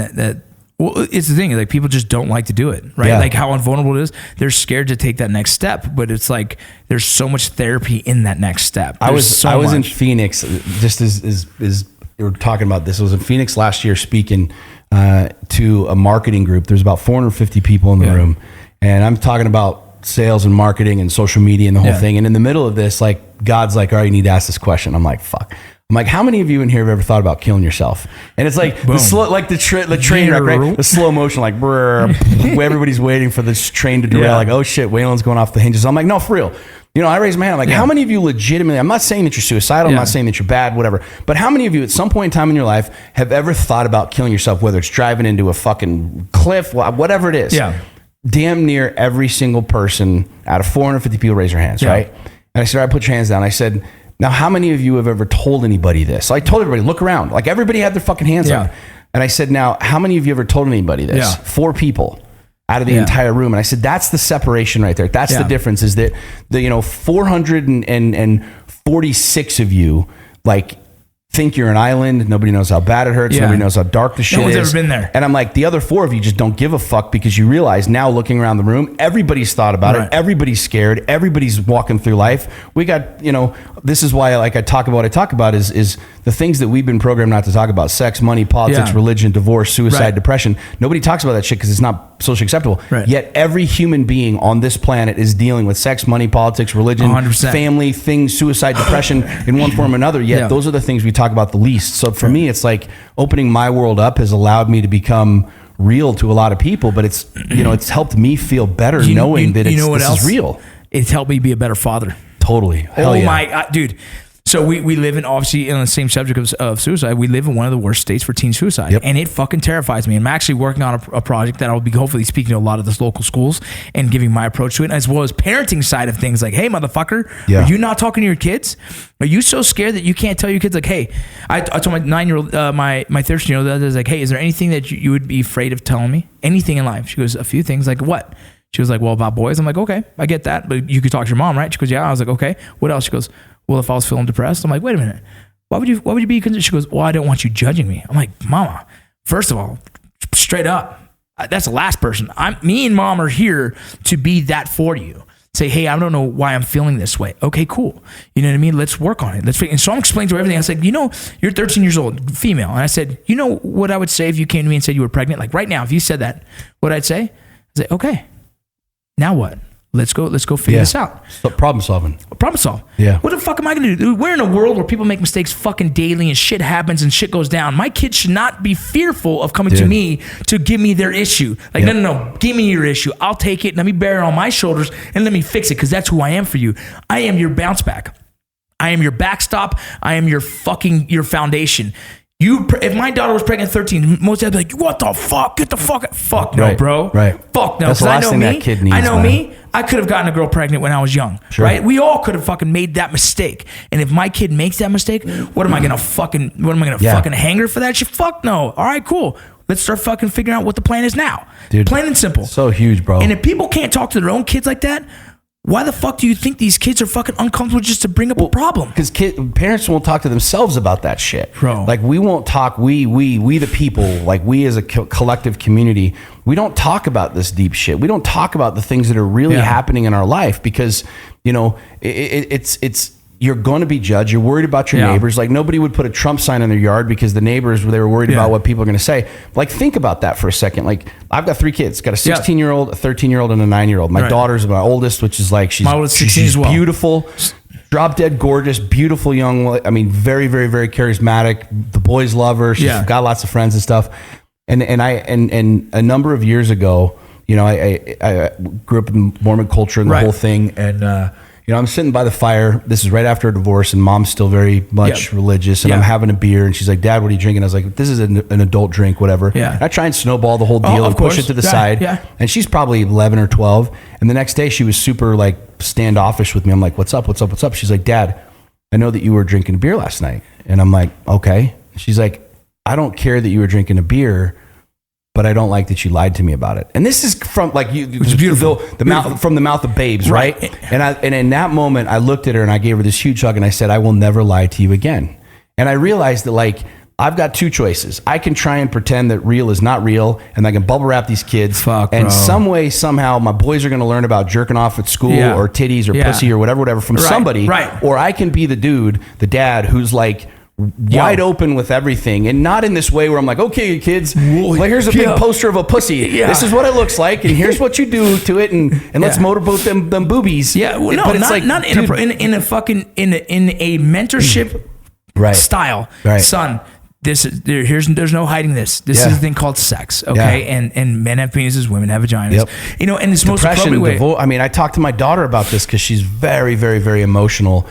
well, it's the thing, like, people just don't like to do it, right? Like, how invulnerable it is. They're scared to take that next step, but it's like, there's so much therapy in that next step. I was in Phoenix just as were talking about this. It was in Phoenix last year speaking to a marketing group. There's about 450 people in the room. And I'm talking about sales and marketing and social media and the whole thing. And in the middle of this, like, God's like, all right, you need to ask this question. I'm like, fuck. I'm like, how many of you in here have ever thought about killing yourself? And it's like the slow, like the train wreck, right? The slow motion, like brr, everybody's waiting for this train to derail. Like, oh shit, Whalen's going off the hinges. I'm like, no, for real. You know, I raised my hand. I'm like, how many of you legitimately? I'm not saying that you're suicidal. I'm not saying that you're bad, whatever. But how many of you, at some point in time in your life, have ever thought about killing yourself? Whether it's driving into a fucking cliff, whatever it is. Yeah. Damn near every single person out of 450 people raise their hands, right? And I said, all right, put your hands down. I said, now, how many of you have ever told anybody this? So I told everybody, look around. Like, everybody had their fucking hands up. And I said, now, how many of you ever told anybody this? 4 people out of the entire room. And I said, that's the separation right there. That's the difference, is that the 446 of you, like, think you're an island. Nobody knows how bad it hurts. Nobody knows how dark the shit is. No one's ever been there. And I'm like, the other 4 of you just don't give a fuck, because you realize now, looking around the room, everybody's thought about it. Everybody's scared. Everybody's walking through life. We got, this is why, like, I talk about what I talk about is the things that we've been programmed not to talk about: sex, money, politics, religion, divorce, suicide, depression. Nobody talks about that shit because it's not socially acceptable. Yet every human being on this planet is dealing with sex, money, politics, religion, 100%. Family, things, suicide, depression in one form or another. Yet those are the things we talk about the least. So for me, it's like opening my world up has allowed me to become real to a lot of people, but it's, it's helped me feel better knowing that this is real. It's helped me be a better father. Totally. Hell my God, dude. So we live in, obviously, in the same subject of suicide, we live in one of the worst states for teen suicide. And it fucking terrifies me. I'm actually working on a project that I'll be hopefully speaking to a lot of the local schools and giving my approach to it, as well as parenting side of things. Like, hey, motherfucker, are you not talking to your kids? Are you so scared that you can't tell your kids, like, hey, I told my 9-year-old, my 13-year-old, I was like, hey, is there anything that you would be afraid of telling me? Anything in life? She goes, a few things. Like, what? She was like, well, about boys. I'm like, okay, I get that, but you could talk to your mom, right? She goes, yeah. I was like, okay, what else? She goes, well, if I was feeling depressed. I'm like, wait a minute, why would you be concerned? She goes, well, I don't want you judging me. I'm like, mama, first of all, straight up, that's the last person. Me and mom are here to be that for you. Say, hey, I don't know why I'm feeling this way. Okay, cool. You know what I mean? Let's work on it. And so I'm explaining to her everything. I said, you're 13 years old, female. And I said, you know what I would say if you came to me and said you were pregnant? Like, right now, if you said that, what I'd say? I'd say, okay, now what? Let's go figure this out. So problem solving. Problem solve. Yeah. What the fuck am I going to do? We're in a world where people make mistakes fucking daily and shit happens and shit goes down. My kids should not be fearful of coming to me to give me their issue. Like, no. Give me your issue. I'll take it. Let me bear it on my shoulders and let me fix it, because that's who I am for you. I am your bounce back. I am your backstop. I am your foundation. If my daughter was pregnant at 13, most dads would be like, what the fuck? Get the fuck out. Fuck no, bro. Right. Fuck no. That's the last thing that kid needs. I know me. I could have gotten a girl pregnant when I was young. Sure. Right? We all could have fucking made that mistake. And if my kid makes that mistake, what am I gonna fucking hang her for that shit? Fuck no. All right, cool. Let's start fucking figuring out what the plan is now. Dude, plain and simple. So huge, bro. And if people can't talk to their own kids like that, why the fuck do you think these kids are fucking uncomfortable just to bring up a problem? Because parents won't talk to themselves about that shit. Bro. Like, we won't talk, we the people, like, we as a collective community, we don't talk about this deep shit. We don't talk about the things that are really happening in our life, because, it's you're going to be judged. You're worried about your neighbors. Like, nobody would put a Trump sign in their yard because the neighbors, they were worried about what people are going to say. Like, think about that for a second. Like, I've got 3 kids. Got a 16-year-old, a 13-year-old, and a 9-year-old. My daughter's my oldest, which is like, she's beautiful, drop dead gorgeous, beautiful young. I mean, very, very, very charismatic. The boys love her. She's got lots of friends and stuff. And a number of years ago, I grew up in Mormon culture and the whole thing, and I'm sitting by the fire. This is right after a divorce, and mom's still very much religious, and I'm having a beer, and she's like, Dad, what are you drinking? I was like, this is an adult drink, whatever. And I try and snowball the whole deal and push it to the side. And she's probably 11 or 12. And the next day she was super like standoffish with me. I'm like, what's up? She's like, Dad, I know that you were drinking a beer last night. And I'm like, okay. She's like, I don't care that you were drinking a beer, but I don't like that you lied to me about it. And this is from like it's beautiful. From the mouth of babes, right? And in that moment, I looked at her and I gave her this huge hug and I said, I will never lie to you again. And I realized that, like, I've got 2 choices. I can try and pretend that real is not real, and I can bubble wrap these kids. And some way, somehow, my boys are going to learn about jerking off at school or titties or pussy or whatever from somebody. Or I can be the dude, the dad, who's like wide open with everything, and not in this way where I'm like, okay, kids, like here's a big poster of a pussy. Yeah. This is what it looks like, and here's what you do to it, and let's motorboat them boobies. Yeah, well, no, but it's not in a fucking in a mentorship style, son. There's no hiding this. This is a thing called sex, okay? And men have penises, women have vaginas. You know, and it's most appropriate way. I mean, I talked to my daughter about this because she's very, very, very emotional.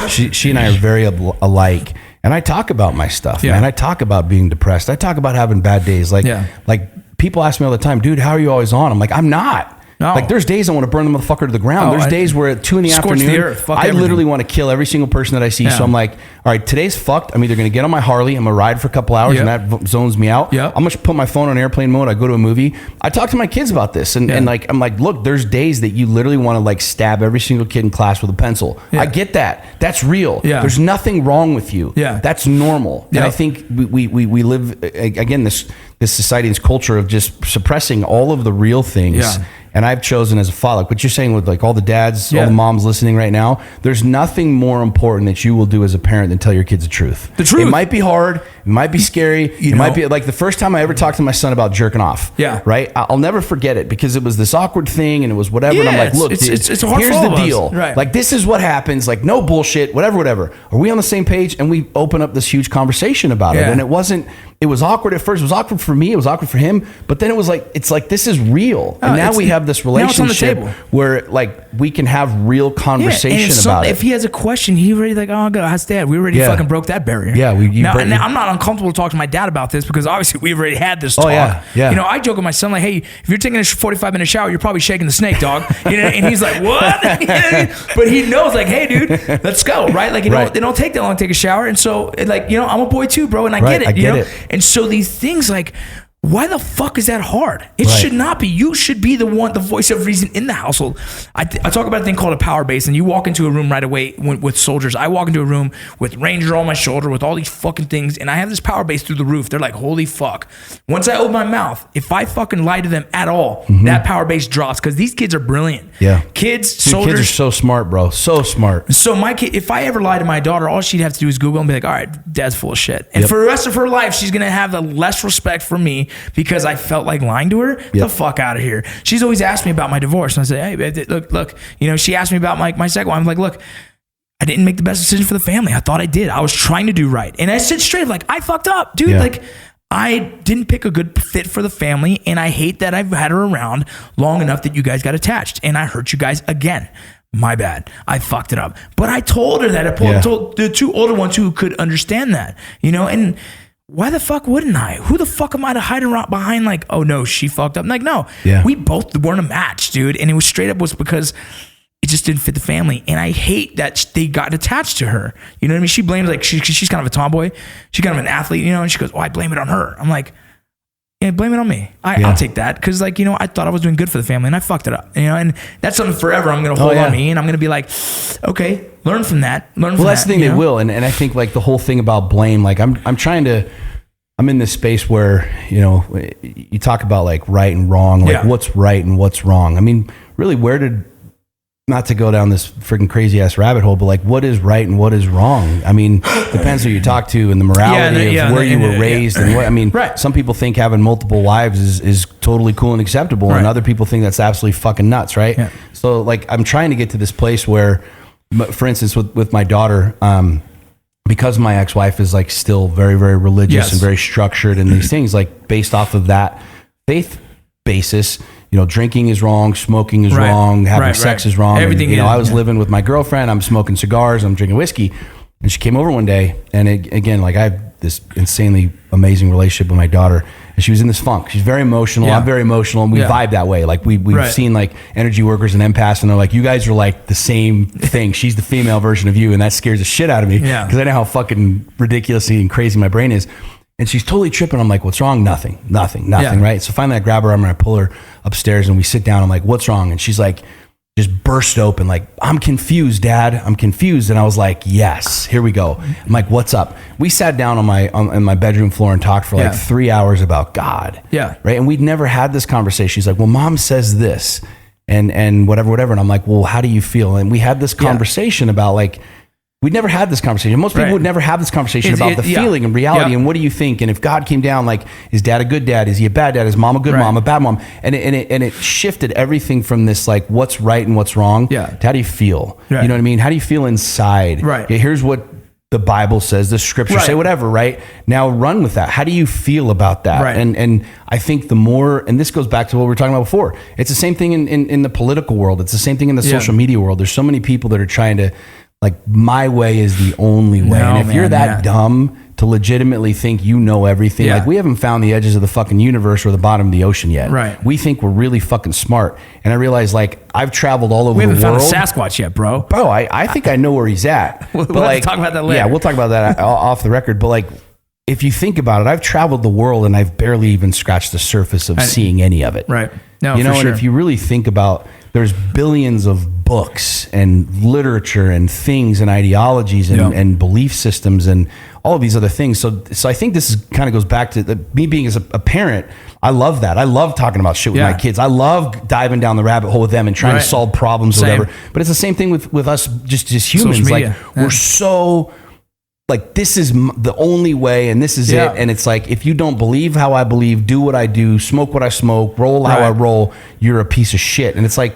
She and I are very alike. And I talk about my stuff, man. I talk about being depressed. I talk about having bad days. Like people ask me all the time, dude, how are you always on? I'm like, I'm not. No. Like there's days I want to burn the motherfucker to the ground. There's days where at 2 PM, I literally want to kill every single person that I see. So I'm like, all right, today's fucked. I'm either going to get on my Harley, I'm going to ride for a couple hours, and that zones me out. I'm going to put my phone on airplane mode. I go to a movie. I talk to my kids about this, and like I'm like, look, there's days that you literally want to like stab every single kid in class with a pencil. I get that. That's real. There's nothing wrong with you. That's normal. And I think we live again this society, this culture of just suppressing all of the real things. And I've chosen as a father, like what you're saying with like all the dads, all the moms listening right now, there's nothing more important that you will do as a parent than tell your kids the truth. The truth. It might be hard. It might be scary. It might be like the first time I ever talked to my son about jerking off. Right. I'll never forget it because it was this awkward thing and it was whatever. And I'm like, look, it's here's the deal. Like, this is what happens. Like, no bullshit, whatever. Are we on the same page? And we open up this huge conversation about it. And it was awkward at first. It was awkward for me. It was awkward for him. But then it's like, this is real. And now we have this relationship where like we can have real conversation about it. If he has a question, he already like, oh, go ask dad. We already fucking broke that barrier. Now, I'm not uncomfortable to talk to my dad about this because obviously we've already had this talk. You know, I joke with my son like, hey, if you're taking a 45-minute shower, you're probably shaking the snake, dog. You know, and he's like, what? But he knows like, hey, dude, let's go, right? Like, they don't take that long to take a shower, and so like, you know, I'm a boy too, bro, and I get it. You know? And so these things like, why the fuck is that hard? It should not be. You should be the voice of reason in the household. I talk about a thing called a power base, and you walk into a room right away with soldiers. I walk into a room with Ranger on my shoulder with all these fucking things, and I have this power base through the roof. They're like, holy fuck. Once I open my mouth, if I fucking lie to them at all, that power base drops because these kids are brilliant. Kids, soldiers. Kids are so smart, bro. So smart. So my kid, if I ever lie to my daughter, all she'd have to do is Google and be like, all right, dad's full of shit. And for the rest of her life, she's going to have the less respect for me because I felt like lying to her. The fuck out of here. She's always asked me about my divorce, and I said, hey, look, you know, she asked me about my second one. I'm like, look, I didn't make the best decision for the family. I thought I did. I was trying to do right, and I said straight, like, I fucked up, dude. Like, I didn't pick a good fit for the family, and I hate that I've had her around long enough that you guys got attached, and I hurt you guys again. My bad. I fucked it up. But I told her that. I told the two older ones who could understand that, you know, and why the fuck wouldn't I? Who the fuck am I to hide around behind like, oh no, she fucked up? I'm like, no, we both weren't a match, dude. And it was straight up was because it just didn't fit the family. And I hate that they got attached to her. You know what I mean? She blames like, she's kind of a tomboy. She's kind of an athlete, you know? And she goes, oh, I blame it on her. I'm like, yeah, blame it on me. I'll take that. Cause like, you know, I thought I was doing good for the family and I fucked it up, you know, and that's something forever I'm going to hold on me. And I'm going to be like, okay, learn from that. Well, that's the thing they will. And I think like the whole thing about blame, like I'm in this space where, you know, you talk about like right and wrong, like what's right and what's wrong. I mean, really, not to go down this freaking crazy ass rabbit hole, but like what is right and what is wrong? I mean, depends who you talk to and the morality of where you were raised and what, I mean, some people think having multiple wives is totally cool and acceptable. And other people think that's absolutely fucking nuts. Right. So like, I'm trying to get to this place where, for instance, with my daughter, because my ex-wife is like still very, very religious and very structured and these things, like based off of that faith basis, you know, drinking is wrong, smoking is wrong, having sex is wrong. Everything, and, you know, I was living with my girlfriend, I'm smoking cigars, I'm drinking whiskey, and she came over one day, and again, like I have this insanely amazing relationship with my daughter, and she was in this funk. She's very emotional, I'm very emotional, and we vibe that way. Like we've seen like energy workers and empaths, and they're like, you guys are like the same thing. She's the female version of you, and that scares the shit out of me because I know how fucking ridiculously and crazy my brain is. And she's totally tripping. I'm like, what's wrong? Nothing, right? So finally I grab her arm and I pull her upstairs and we sit down. I'm like, what's wrong? And she's like, just burst open, like, I'm confused, Dad. I'm confused. And I was like, yes, here we go. I'm like, what's up? We sat down on my bedroom floor and talked for like 3 hours about God. Right. And we'd never had this conversation. She's like, well, Mom says this and whatever. And I'm like, well, how do you feel? And we had this conversation about like, We'd never had this conversation. Most people would never have this conversation about the feeling and reality and what do you think? And if God came down, like, is dad a good dad? Is he a bad dad? Is mom a good mom, a bad mom? And it shifted everything from this, like, what's right and what's wrong to how do you feel? You know what I mean? How do you feel inside? Yeah, here's what the Bible says, the scripture say, whatever, right? Now run with that. How do you feel about that? And I think the more, and this goes back to what we were talking about before, it's the same thing in the political world. It's the same thing in the social media world. There's so many people that are trying to, like, my way is the only way. And if you're that dumb to legitimately think you know everything, like, we haven't found the edges of the fucking universe or the bottom of the ocean yet. We think we're really fucking smart. And I realize, like, I've traveled all over the world. We haven't found a Sasquatch yet, bro. Bro, I think I know where he's at. We'll like, talk about that later. Yeah, we'll talk about that off the record. But, like, if you think about it, I've traveled the world and I've barely even scratched the surface of seeing any of it. No, you know, for and sure. if you really think about, there's billions of books and literature and things and ideologies and belief systems and all of these other things. So I think this is kind of goes back to me being as a parent. I love that. I love talking about shit with my kids. I love diving down the rabbit hole with them and trying to solve problems or whatever. But it's the same thing with us, just humans. Like, we're so, like, this is the only way and this is it. And it's like, if you don't believe how I believe, do what I do, smoke what I smoke, roll how I roll, you're a piece of shit. And it's like,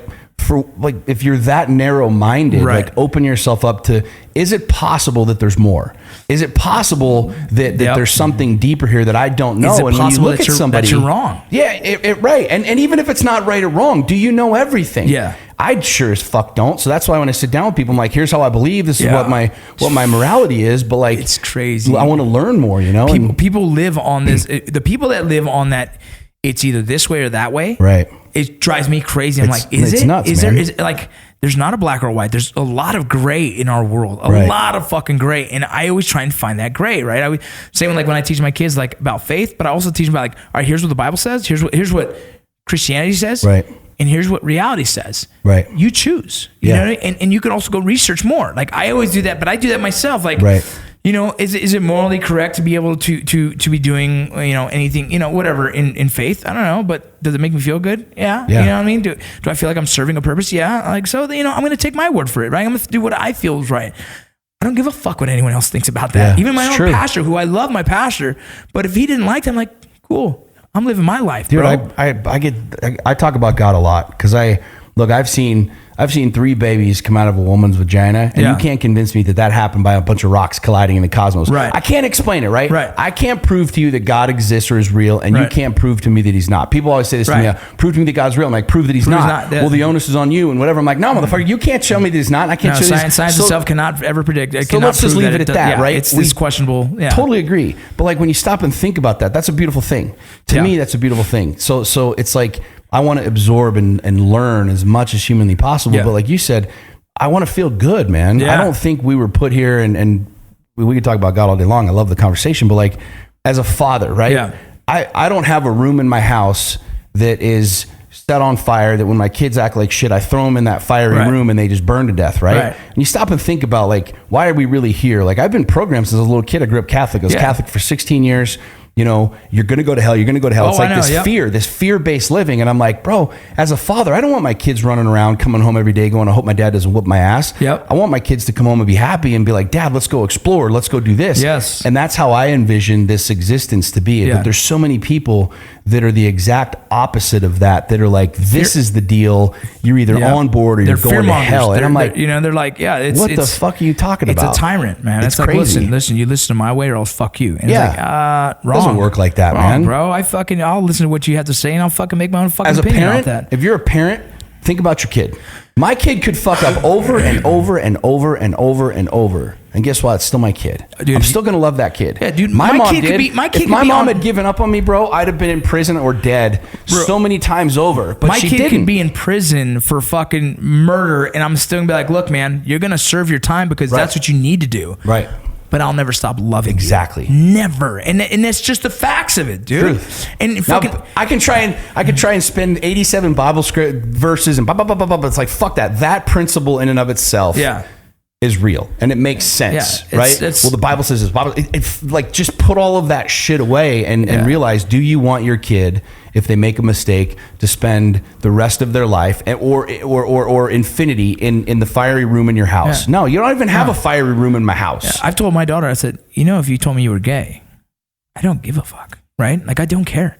if you're that narrow-minded, like, open yourself up to, is it possible that there's more? Is it possible that there's something deeper here that I don't know? Is it and possible when you look at somebody, that you're wrong? Yeah, right. And even if it's not right or wrong, do you know everything? Yeah. I sure as fuck don't. So that's why when I sit down with people, I'm like, here's how I believe. This is what my morality is. But, like, it's crazy. I want to learn more, you know? People live on this. The people that live on that, it's either this way or that way. Right. It drives me crazy. I'm like, is it nuts, is man. There, is it, like, there's not a black or white. There's a lot of gray in our world, a lot of fucking gray. And I always try and find that gray, right? I would say when I teach my kids, like, about faith, but I also teach them about, like, all right, here's what the Bible says. Here's what Christianity says. Right. And here's what reality says. Right. You choose. You know what I mean? And you can also go research more. Like, I always do that, but I do that myself. Like, you know, is it morally correct to be able to be doing, you know, anything, you know, whatever in faith? I don't know, but does it make me feel good? Yeah. You know what I mean? Do I feel like I'm serving a purpose? Yeah. Like, so, you know, I'm going to take my word for it, right? I'm going to do what I feel is right. I don't give a fuck what anyone else thinks about that. Even my own pastor, who I love my pastor, but if he didn't like it, I'm like, cool. I'm living my life, dude, bro. I talk about God a lot because I've seen 3 babies come out of a woman's vagina, and you can't convince me that happened by a bunch of rocks colliding in the cosmos. Right. I can't explain it, right? I can't prove to you that God exists or is real, and you can't prove to me that he's not. People always say this to me, prove to me that God's real. I'm like, prove that he's not. Well, the onus is on you and whatever. I'm like, no, motherfucker, you can't show me that he's not. I can't show you. Science itself cannot ever predict. So let's just leave it at that, right? It's questionable. Totally agree. But, like, when you stop and think about that, that's a beautiful thing. To me, that's a beautiful thing. So it's like, I want to absorb and learn as much as humanly possible. But like you said, I want to feel good, man. I don't think we were put here and we could talk about God all day long. I love the conversation, but, like, as a father, right? I don't have a room in my house that is set on fire, that when my kids act like shit, I throw them in that fiery room and they just burn to death, right? And you stop and think about, like, why are we really here? Like, I've been programmed since I was a little kid. I grew up Catholic. I was Catholic for 16 years. You know, you're going to go to hell. You're going to go to hell. It's like this fear-based living. And I'm like, bro, as a father, I don't want my kids running around, coming home every day going, I hope my dad doesn't whoop my ass. I want my kids to come home and be happy and be like, Dad, let's go explore. Let's go do this. And that's how I envision this existence to be. But there's so many people that are the exact opposite of that are like, this is the deal. You're either on board or you're going to hell. And I'm like, you know, they're like, what the fuck are you talking about? It's a tyrant, man. It's like, crazy. listen, you listen to my way or else fuck you. And it's like, wrong. Doesn't work like that, man. Bro, I'll listen to what you have to say and I'll fucking make my own fucking opinion parent, about that. If you're a parent, think about your kid. My kid could fuck up over and over and over and over and over. And guess what? It's still my kid. Dude, I'm still going to love that kid. Yeah, dude. My mom had given up on me, bro, I'd have been in prison or dead so many times over. But my kid could be in prison for fucking murder, and I'm still going to be like, look, man, you're going to serve your time because that's what you need to do. Right. But I'll never stop loving you. Never. And that's just the facts of it, dude. Truth. And fucking, now, I can try and spend 87 Bible script verses and blah, blah, blah, blah, blah, but it's like, fuck that. That principle in and of itself is real and it makes sense, right? Well, the Bible says this. It's like, just put all of that shit away and realize, do you want your kid, if they make a mistake, to spend the rest of their life or infinity in the fiery room in your house? No, you don't even have a fiery room in my house. I've told my daughter, I said, if you told me you were gay, I don't give a fuck, right? Like, I don't care.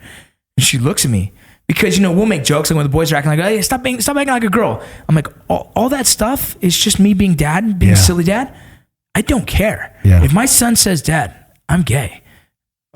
And she looks at me. Because, we'll make jokes like when the boys are acting like, hey, stop acting like a girl. I'm like, all that stuff is just me being dad, being a silly dad. I don't care. Yeah. If my son says, Dad, I'm gay.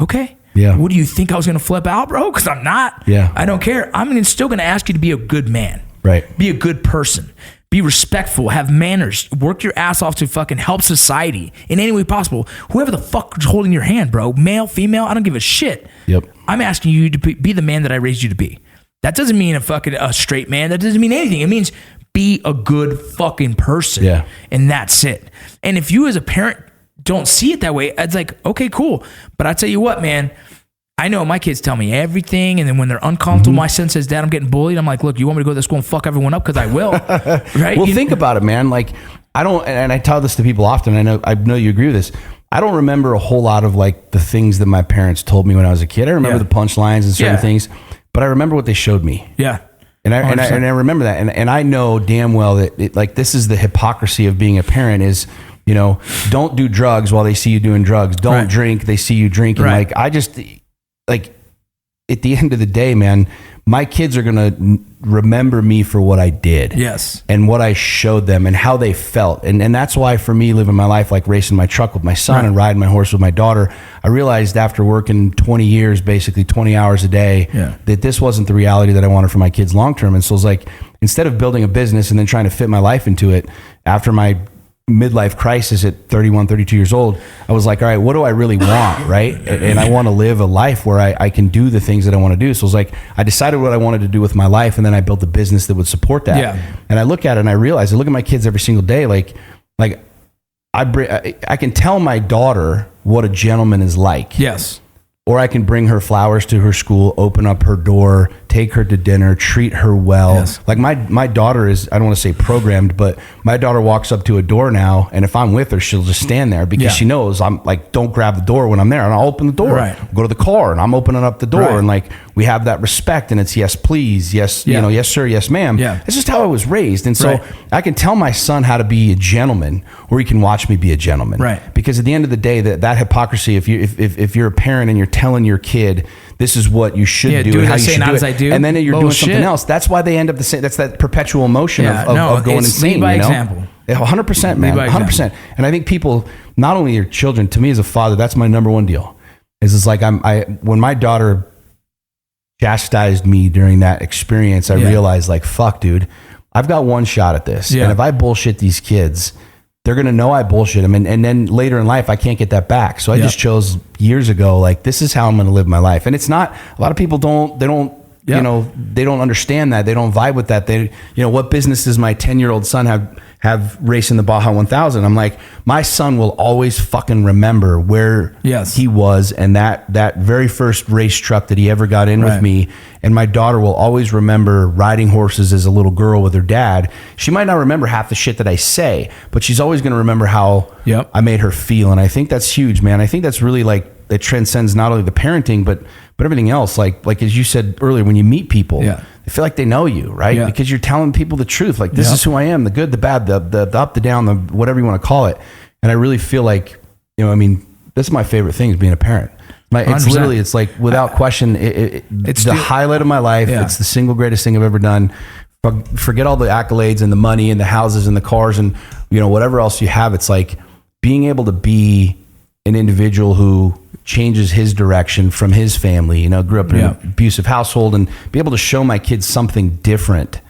Okay. Yeah. What do you think I was going to flip out, bro? Because I'm not. Yeah. I don't care. I'm still going to ask you to be a good man. Right. Be a good person. Be respectful. Have manners. Work your ass off to fucking help society in any way possible. Whoever the fuck is holding your hand, bro. Male, female, I don't give a shit. Yep. I'm asking you to be the man that I raised you to be. That doesn't mean a straight man. That doesn't mean anything. It means be a good fucking person. Yeah. And that's it. And if you as a parent don't see it that way, it's like, okay, cool. But I tell you what, man, I know my kids tell me everything. And then when they're uncomfortable, my son says, Dad, I'm getting bullied. I'm like, look, you want me to go to this school and fuck everyone up? Because I will. Right? Well, think about it, man. Like, I don't, and I tell this to people often. I know you agree with this. I don't remember a whole lot of like the things that my parents told me when I was a kid. I remember the punchlines and certain things. But I remember what they showed me. Yeah. And I remember that. And I know damn well that this is the hypocrisy of being a parent is, don't do drugs while they see you doing drugs. Don't drink. They see you drinking. Right. Like, I just, like, at the end of the day, man, my kids are going to remember me for what I did. Yes. And what I showed them and how they felt. And that's why for me, living my life, like racing my truck with my son and riding my horse with my daughter, I realized after working 20 years, basically 20 hours a day, that this wasn't the reality that I wanted for my kids long-term. And so it's like, instead of building a business and then trying to fit my life into it, after my midlife crisis at 31, 32 years old, I was like, all right, what do I really want? Right. And I want to live a life where I can do the things that I want to do. So it's like, I decided what I wanted to do with my life. And then I built a business that would support that. Yeah. And I look at it and I realize, I look at my kids every single day. Like I can tell my daughter what a gentleman is like. Yes. Or I can bring her flowers to her school, open up her door, take her to dinner, treat her well. Yes. Like my daughter is, I don't want to say programmed, but my daughter walks up to a door now, and if I'm with her, she'll just stand there because she knows I'm like, don't grab the door when I'm there, and I'll open the door. Right. Go to the car, and I'm opening up the door, and like we have that respect, and it's yes please, yes yes sir, yes ma'am. Yeah. It's just how I was raised, and so I can tell my son how to be a gentleman, or he can watch me be a gentleman. Right. Because at the end of the day, that hypocrisy, if you're a parent and you're telling your kid this is what you should do and how you should do it, and then you're doing something else, that's why they end up the same. That's that perpetual motion of going insane. Lead by example. 100%, man. 100%. And I think people, not only your children, to me as a father, that's my number one deal. It's like when my daughter chastised me during that experience, I realized like, fuck, dude, I've got one shot at this. And if I bullshit these kids, they're going to know I bullshit them. And then later in life, I can't get that back. So I just chose years ago, like, this is how I'm going to live my life. And it's not, a lot of people don't they don't understand that. They don't vibe with that. They, what business does my 10-year-old son have racing the Baja 1000? I'm like, my son will always fucking remember where he was and that very first race truck that he ever got in with me. And my daughter will always remember riding horses as a little girl with her dad. She might not remember half the shit that I say, but she's always going to remember how I made her feel. And I think that's huge, man. I think that's really like, it transcends not only the parenting, but everything else. Like as you said earlier, when you meet people, they feel like they know you, right? Yeah. Because you're telling people the truth. Like, this is who I am, the good, the bad, the up, the down, the whatever you want to call it. And I really feel like, this is my favorite thing, is being a parent. It's literally, it's like, without question, it's the highlight of my life. Yeah. It's the single greatest thing I've ever done. Forget all the accolades and the money and the houses and the cars and, whatever else you have. It's like being able to be an individual who changes his direction from his family, grew up in an abusive household, and be able to show my kids something different,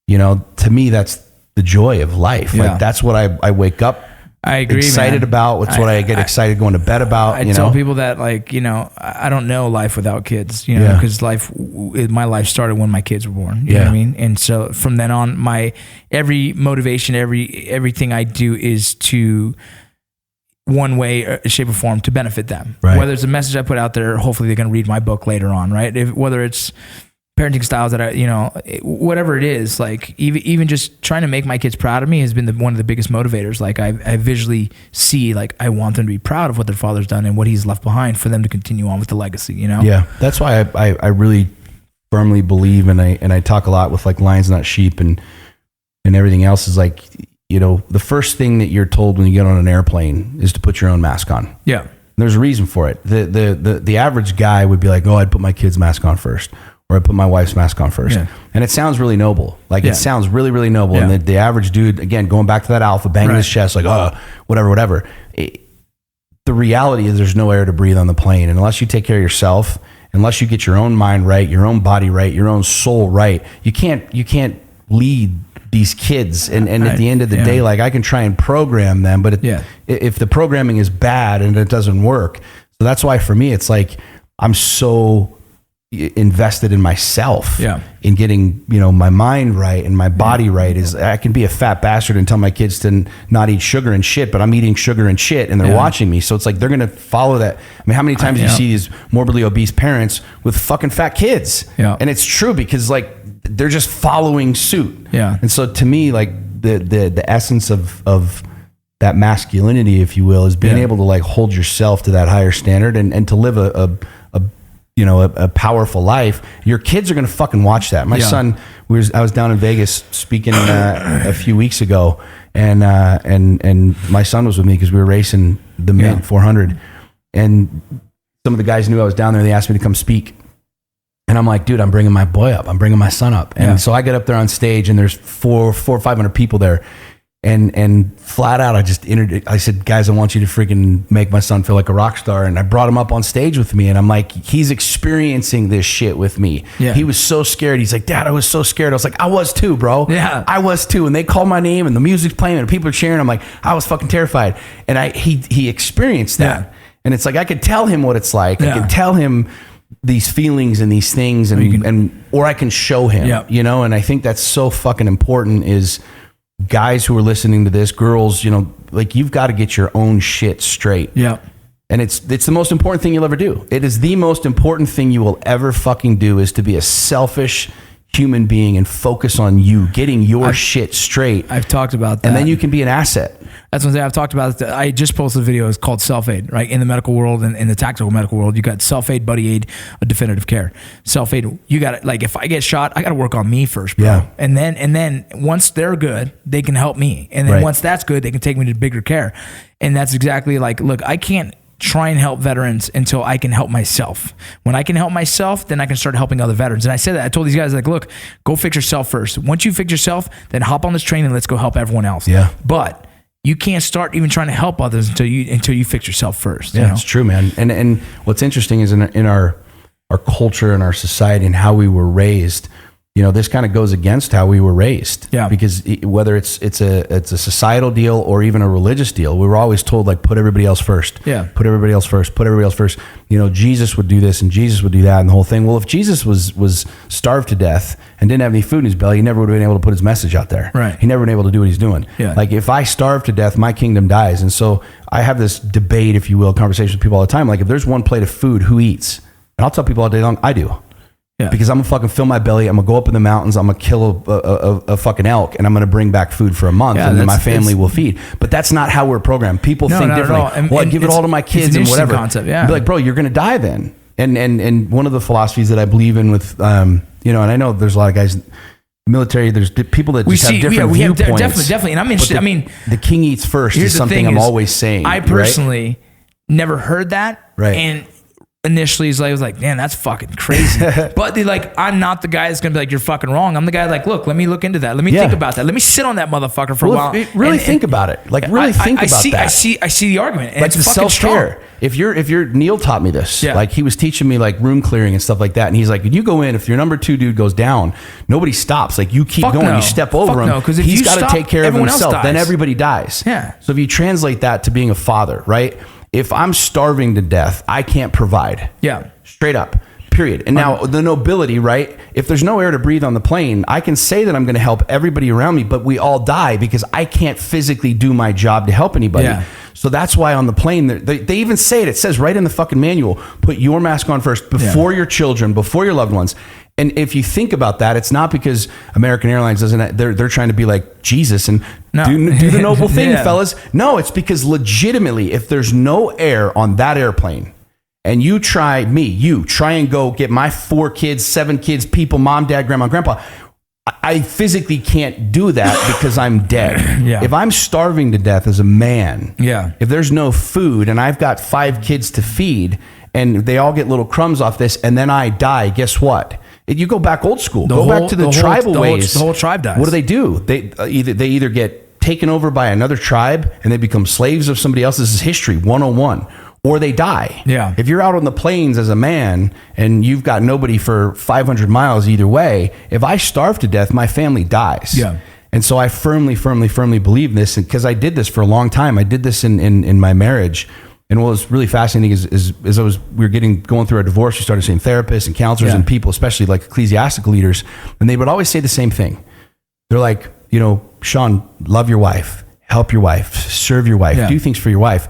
to me, that's the joy of life. Yeah. Like, that's what I wake up I agree, excited about. It's what I get excited going to bed about. I tell people that, like, I don't know life without kids, because my life started when my kids were born. You know what I mean? And so from then on, my every motivation, everything I do is to, one way, shape, or form, to benefit them. Right. Whether it's a message I put out there, hopefully they're going to read my book later on, right? Whether it's parenting styles that whatever it is, like even just trying to make my kids proud of me has been one of the biggest motivators. Like I visually see, like, I want them to be proud of what their father's done and what he's left behind for them to continue on with the legacy, Yeah. That's why I really firmly believe, and I talk a lot with like lions, not sheep, and everything else is like, the first thing that you're told when you get on an airplane is to put your own mask on. Yeah. There's a reason for it. The average guy would be like, oh, I'd put my kid's mask on first, or I put my wife's mask on first. Yeah. And it sounds really noble. Like it sounds really, really noble. Yeah. And the average dude, again, going back to that alpha, banging his chest like, oh, whatever. The reality is there's no air to breathe on the plane. And unless you take care of yourself, unless you get your own mind right, your own body right, your own soul right, you can't lead these kids. And at the end of the day, like, I can try and program them, but if the programming is bad and it doesn't work. So that's why for me, it's like, I'm so invested in myself, in getting, my mind right and my body right. Is I can be a fat bastard and tell my kids to not eat sugar and shit, but I'm eating sugar and shit and they're watching me. So it's like, they're going to follow that. I mean, how many times do you see these morbidly obese parents with fucking fat kids? Yeah. And it's true, because like, they're just following suit. Yeah. And so to me, like the essence of that masculinity, if you will, is being able to like hold yourself to that higher standard and to live a powerful life. Your kids are going to fucking watch that. My son, I was down in Vegas speaking a few weeks ago, and my son was with me because we were racing the Mint 400, and some of the guys knew I was down there. They asked me to come speak, and I'm like, dude, I'm bringing my boy up. I'm bringing my son up. And so I get up there on stage, and there's 400 or 500 people there. And flat out, I said, guys, I want you to freaking make my son feel like a rock star. And I brought him up on stage with me, and I'm like, he's experiencing this shit with me. Yeah. He was so scared. He's like, Dad, I was so scared. I was like, I was too, bro. Yeah. I was too. And they called my name and the music's playing and people are cheering. I'm like, I was fucking terrified. And he experienced that. Yeah. And it's like, I could tell him what it's like. I could tell him these feelings and these things, or I can show him, and I think that's so fucking important. Is guys who are listening to this, girls, like, you've got to get your own shit straight. Yeah. And it's the most important thing you'll ever do. It is the most important thing you will ever fucking do, is to be a selfish human being and focus on you getting your shit straight. I've talked about that. And then you can be an asset. That's one thing I've talked about. I just posted a video. It's called Self-Aid, right? In the medical world and in the tactical medical world, you got self-aid, buddy aid, a definitive care. Self-aid, you got to, like, if I get shot, I got to work on me first, bro. Yeah. And then once they're good, they can help me. And then once that's good, they can take me to bigger care. And that's exactly like, look, I can't try and help veterans until I can help myself. When I can help myself, then I can start helping other veterans. And I said that, I told these guys, like, look, go fix yourself first. Once you fix yourself, then hop on this train and let's go help everyone else. Yeah. But you can't start even trying to help others until you fix yourself first. Yeah, it's true, man. And what's interesting is in our culture and our society and how we were raised, this kind of goes against how we were raised. Yeah. Because whether it's a societal deal or even a religious deal, we were always told, like, put everybody else first. Yeah. Put everybody else first. Put everybody else first. Jesus would do this and Jesus would do that and the whole thing. Well, if Jesus was starved to death and didn't have any food in his belly, he never would have been able to put his message out there. Right. He never been able to do what he's doing. Yeah. Like, if I starve to death, my kingdom dies. And so I have this debate, if you will, conversation with people all the time. Like, if there's one plate of food, who eats? And I'll tell people all day long, I do. Yeah. Because I'm gonna fucking fill my belly. I'm gonna go up in the mountains. I'm gonna kill a fucking elk, and I'm gonna bring back food for a month, and then my family will feed. But that's not how we're programmed. People think differently. Well, I give it all to my kids and whatever. Concept, yeah. Be like, bro, you're gonna die then. And one of the philosophies that I believe in with, and I know there's a lot of guys. Military, there's people that just have different viewpoints. Definitely, and I'm interested. The king eats first is something I'm always saying. I personally never heard that, right? And initially, I was like, man, that's fucking crazy. But I'm not the guy that's gonna be like, you're fucking wrong. I'm the guy like, look, let me look into that. Let me think about that. Let me sit on that motherfucker for a while. Really think about it. Like, really think about that. I see the argument. And like, it's the self-care. If you're Neil taught me this. Yeah. Like, he was teaching me like room clearing and stuff like that. And he's like, when you go in, if your number 2 dude goes down, nobody stops. Like, you keep going. No. You step over him. Because he's got to take care of himself. Then everybody dies. Yeah. So if you translate that to being a father, right? If I'm starving to death, I can't provide. Yeah. Straight up. Period. And now the nobility, right? If there's no air to breathe on the plane, I can say that I'm going to help everybody around me, but we all die because I can't physically do my job to help anybody. Yeah. So that's why on the plane, they even say it. It says right in the fucking manual, put your mask on first before your children, before your loved ones. And if you think about that, it's not because American Airlines doesn't, they're trying to be like Jesus and do the noble thing, fellas. No, it's because legitimately, if there's no air on that airplane and you try and go get my 4 kids, 7 kids, people, mom, dad, grandma, grandpa, I physically can't do that because I'm dead. Yeah. If I'm starving to death as a man, if there's no food and I've got 5 kids to feed and they all get little crumbs off this and then I die, guess what? You go back old school. Go back to the tribal ways. The whole tribe dies. What do? They either get taken over by another tribe and they become slaves of somebody else. This is history 101. Or they die. Yeah. If you're out on the plains as a man and you've got nobody for 500 miles either way, if I starve to death, my family dies. Yeah. And so I firmly believe this, because I did this for a long time. I did this in my marriage. And what was really fascinating is we were going through our divorce, we started seeing therapists and counselors and people, especially like ecclesiastical leaders, and they would always say the same thing. They're like, Sean, love your wife, help your wife, serve your wife, do things for your wife.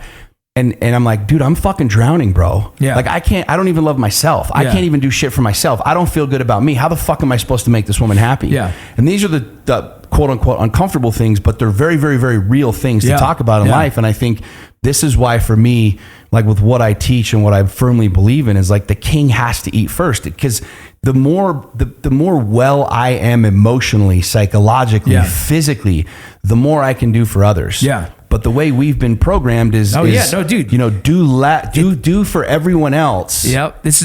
And I'm like, dude, I'm fucking drowning, bro. Yeah. Like I don't even love myself. I can't even do shit for myself. I don't feel good about me. How the fuck am I supposed to make this woman happy? Yeah. And these are the quote unquote uncomfortable things, but they're very, very, very real things to talk about in life. And I think this is why for me, like with what I teach and what I firmly believe in is like the king has to eat first, because the more well I am emotionally, psychologically, physically, the more I can do for others. Yeah. But the way we've been programmed is do for everyone else. Yep. This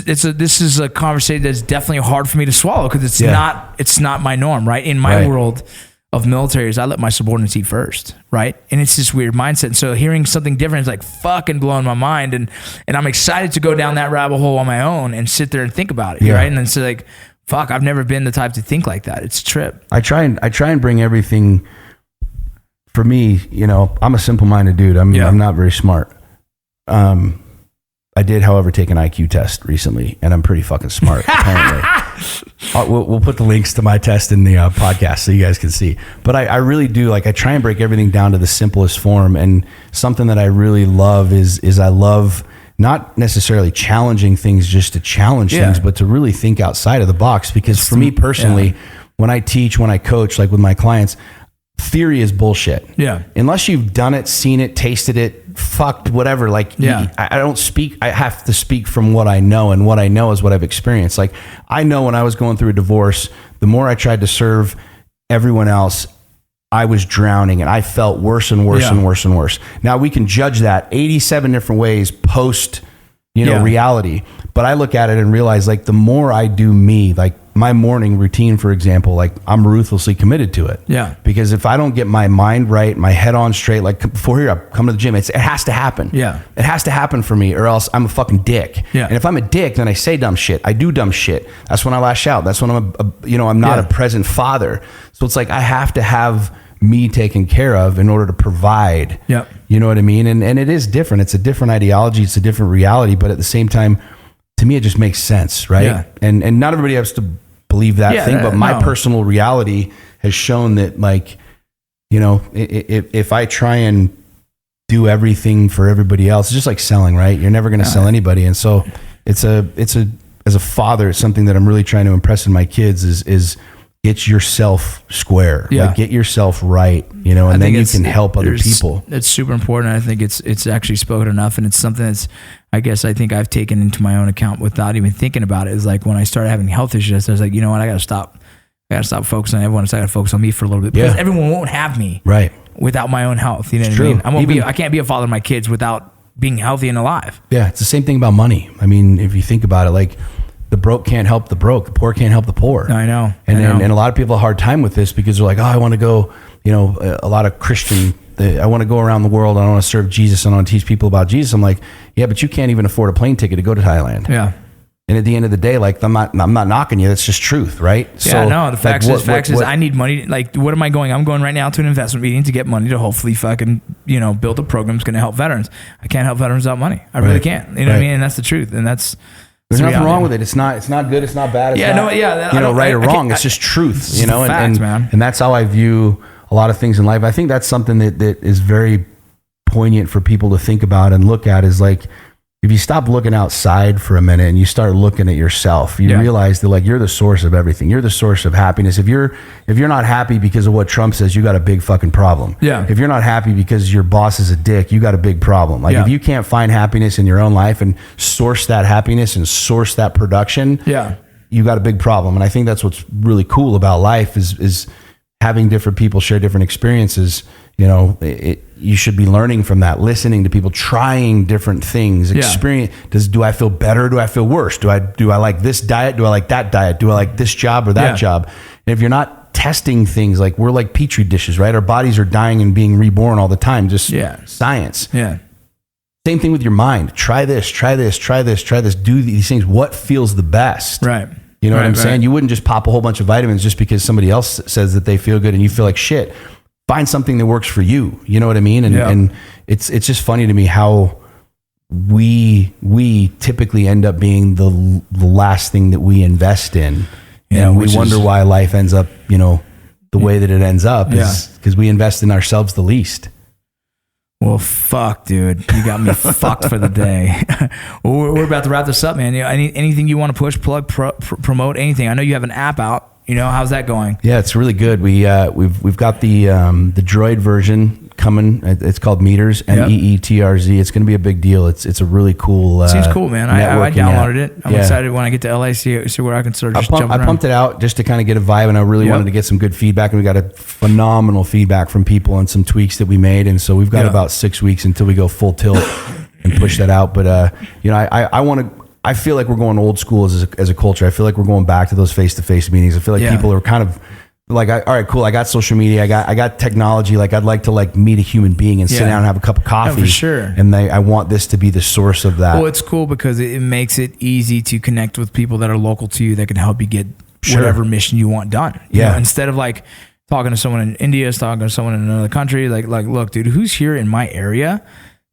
is a conversation that's definitely hard for me to swallow, because it's not my norm, right? In my world of militaries, I let my subordinates eat first, right? And it's this weird mindset. And so hearing something different is like fucking blowing my mind, and I'm excited to go down that rabbit hole on my own and sit there and think about it, right? And then say like, fuck, I've never been the type to think like that. It's a trip. I try and bring everything. For me, I'm a simple-minded dude. I'm not very smart. I did, however, take an IQ test recently, and I'm pretty fucking smart, apparently. We'll put the links to my test in the podcast so you guys can see. But I really do, I try and break everything down to the simplest form. And something that I really love is I love not necessarily challenging things just to challenge things, but to really think outside of the box. Because for me personally, when I teach, when I coach, like with my clients, theory is bullshit. Yeah. Unless you've done it, seen it, tasted it, fucked, whatever. I don't speak. I have to speak from what I know, and what I know is what I've experienced. Like, I know when I was going through a divorce, the more I tried to serve everyone else, I was drowning, and I felt worse and worse and worse and worse. Now we can judge that 87 different ways post, reality. But I look at it and realize, like, the more I do me, like my morning routine, for example, like I'm ruthlessly committed to it. Yeah. Because if I don't get my mind right, my head on straight, like before here, I come to the gym, it has to happen. Yeah. It has to happen for me, or else I'm a fucking dick. Yeah. And if I'm a dick, then I say dumb shit. I do dumb shit. That's when I lash out. That's when I'm not a present father. So it's like, I have to have me taken care of in order to provide. Yep. You know what I mean? And it is different. It's a different ideology. It's a different reality. But at the same time, to me, it just makes sense, right? Yeah. And not everybody has to believe that thing, but my personal reality has shown that, like, if I try and do everything for everybody else, it's just like selling, right? You're never going to sell anybody. And so it's as a father, it's something that I'm really trying to impress in my kids is get yourself square, like get yourself right, and then you can help other people. It's super important. I think it's actually spoken enough, and it's something that's, I think I've taken into my own account without even thinking about it. Is like when I started having health issues, I was like, you know what, I got to stop focusing on everyone. So I got to focus on me for a little bit, because everyone won't have me without my own health. You know what I mean? I can't be a father to my kids without being healthy and alive. Yeah, it's the same thing about money. I mean, if you think about it, like, the broke can't help the broke. The poor can't help the poor. I know. And a lot of people have a hard time with this because they're like, oh, I want to go, a lot of Christian, I want to go around the world. I want to serve Jesus. and I want to teach people about Jesus. I'm like, yeah, but you can't even afford a plane ticket to go to Thailand. Yeah. And at the end of the day, like, I'm not knocking you. That's just truth, right? Yeah, no, the facts is I need money. Like, what am I going? I'm going right now to an investment meeting to get money to hopefully fucking, build a program that's going to help veterans. I can't help veterans without money. I really can't. You know what I mean? And that's the truth. And there's nothing wrong with it. It's not good. It's not bad. Right or wrong. It's just truth, and that's how I view a lot of things in life. I think that's something that is very poignant for people to think about and look at, is like, if you stop looking outside for a minute and you start looking at yourself, you realize that like you're the source of everything. You're the source of happiness. If you're not happy because of what Trump says, you got a big fucking problem. Yeah. If you're not happy because your boss is a dick, you got a big problem. Like if you can't find happiness in your own life and source that happiness and source that production, you got a big problem. And I think that's what's really cool about life is having different people share different experiences. You know, you should be learning from that, listening to people, trying different things, experience. Do I feel better? Do I feel worse? Do I like this diet? Do I like that diet? Do I like this job or that job? And if you're not testing things, like we're like petri dishes, right? Our bodies are dying and being reborn all the time. Just science. Yeah. Same thing with your mind. Try this, try this, try this, try this. Do these things. What feels the best? Right. You know what I'm saying? You wouldn't just pop a whole bunch of vitamins just because somebody else says that they feel good and you feel like shit. Find something that works for you. You know what I mean? And it's just funny to me how we typically end up being the last thing that we invest in. And we wonder why life ends up, you know, the way that it ends up is because we invest in ourselves the least. Well, fuck, dude. You got me fucked for the day. Well, we're about to wrap this up, man. You know, anything you want to push, plug, promote, anything? I know you have an app out. You know, how's that going? Yeah, it's really good. We've got the Droid version coming. It's called Meters, MEETRZ. It's going to be a big deal. It's a really cool. Seems cool, man. I downloaded it. I'm excited when I get to LA. See where I can start just jumping around. I pumped it out just to kind of get a vibe, and I really wanted to get some good feedback. And we got a phenomenal feedback from people on some tweaks that we made. And so we've got about 6 weeks until we go full tilt and push that out. But you know, I feel like we're going old school as a culture. I feel like we're going back to those face-to-face meetings. I feel like people are kind of like, all right, cool. I got social media. I got technology. Like I'd like to like meet a human being and sit down and have a cup of coffee. For sure. And I want this to be the source of that. Well, it's cool because it makes it easy to connect with people that are local to you that can help you get whatever mission you want done. You know, instead of like talking to someone in India, talking to someone in another country, like look, dude, who's here in my area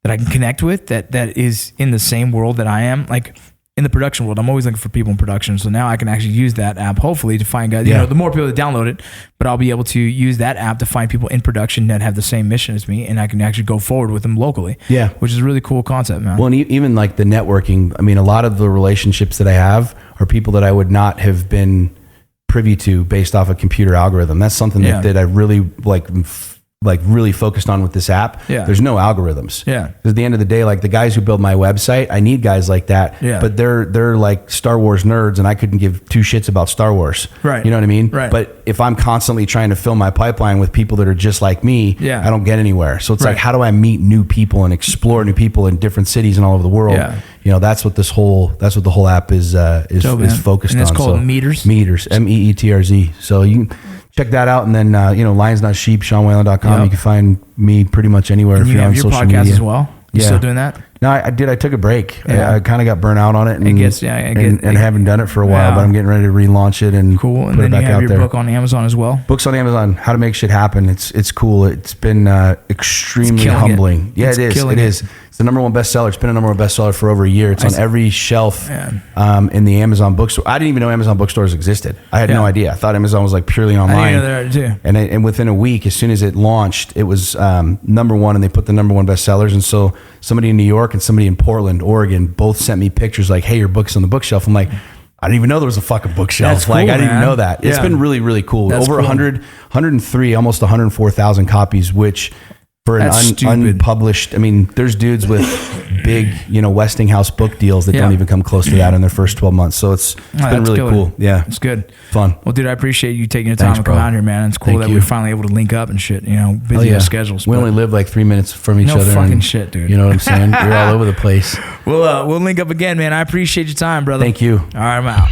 that I can connect with that is in the same world that I am? Like, in the production world, I'm always looking for people in production. So now I can actually use that app, hopefully, to find guys, you know, the more people that download it, but I'll be able to use that app to find people in production that have the same mission as me, and I can actually go forward with them locally. Yeah. Which is a really cool concept, man. Well, and even like the networking, I mean, a lot of the relationships that I have are people that I would not have been privy to based off a computer algorithm. That's something that I really like really focused on with this app. There's no algorithms. Because at the end of the day, like the guys who build my website, I need guys like that. But they're like Star Wars nerds, and I couldn't give two shits about Star Wars. Right. You know what I mean? Right. But if I'm constantly trying to fill my pipeline with people that are just like me, I don't get anywhere. So it's like, how do I meet new people and explore new people in different cities and all over the world? You know, that's what the whole app is focused on. And it's called Meters. Meters, MEETRZ. So you can check that out, and then you know, Lions Not Sheep, SeanWhalen.com. You can find me pretty much anywhere if you're on social media. You have your podcast as well. You still doing that? No, I did. I took a break. I kind of got burnt out on it, and haven't done it for a while. But I'm getting ready to relaunch it and cool. And put then it back you have out your there. book on Amazon as well. Books on Amazon. How to Make Shit Happen. It's cool. It's been extremely humbling. Yeah, it is. It is. It's the #1 bestseller. It's been a #1 bestseller for over a year. It's on every shelf in the Amazon bookstore. I didn't even know Amazon bookstores existed. I had no idea. I thought Amazon was like purely online. I didn't know there too. And within a week, as soon as it launched, it was #1, and they put the #1 bestsellers. And so somebody in New York and somebody in Portland, Oregon, both sent me pictures like, hey, your book's on the bookshelf. I'm like, I didn't even know there was a fucking bookshelf. That's like, cool, I didn't even know that. Yeah. It's been really, really cool. That's Over cool. 103, almost 104,000 copies, which for an unpublished, I mean, there's dudes with big, you know, Westinghouse book deals that don't even come close to that in their first 12 months. So it's been really cool. Yeah. It's good. Fun. Well, dude, I appreciate you taking the time to come out here, man. It's cool that we're finally able to link up and shit, you know, busy schedules. We only live like 3 minutes from each other. No fucking shit, dude. You know what I'm saying? We're all over the place. We'll link up again, man. I appreciate your time, brother. Thank you. All right, I'm out.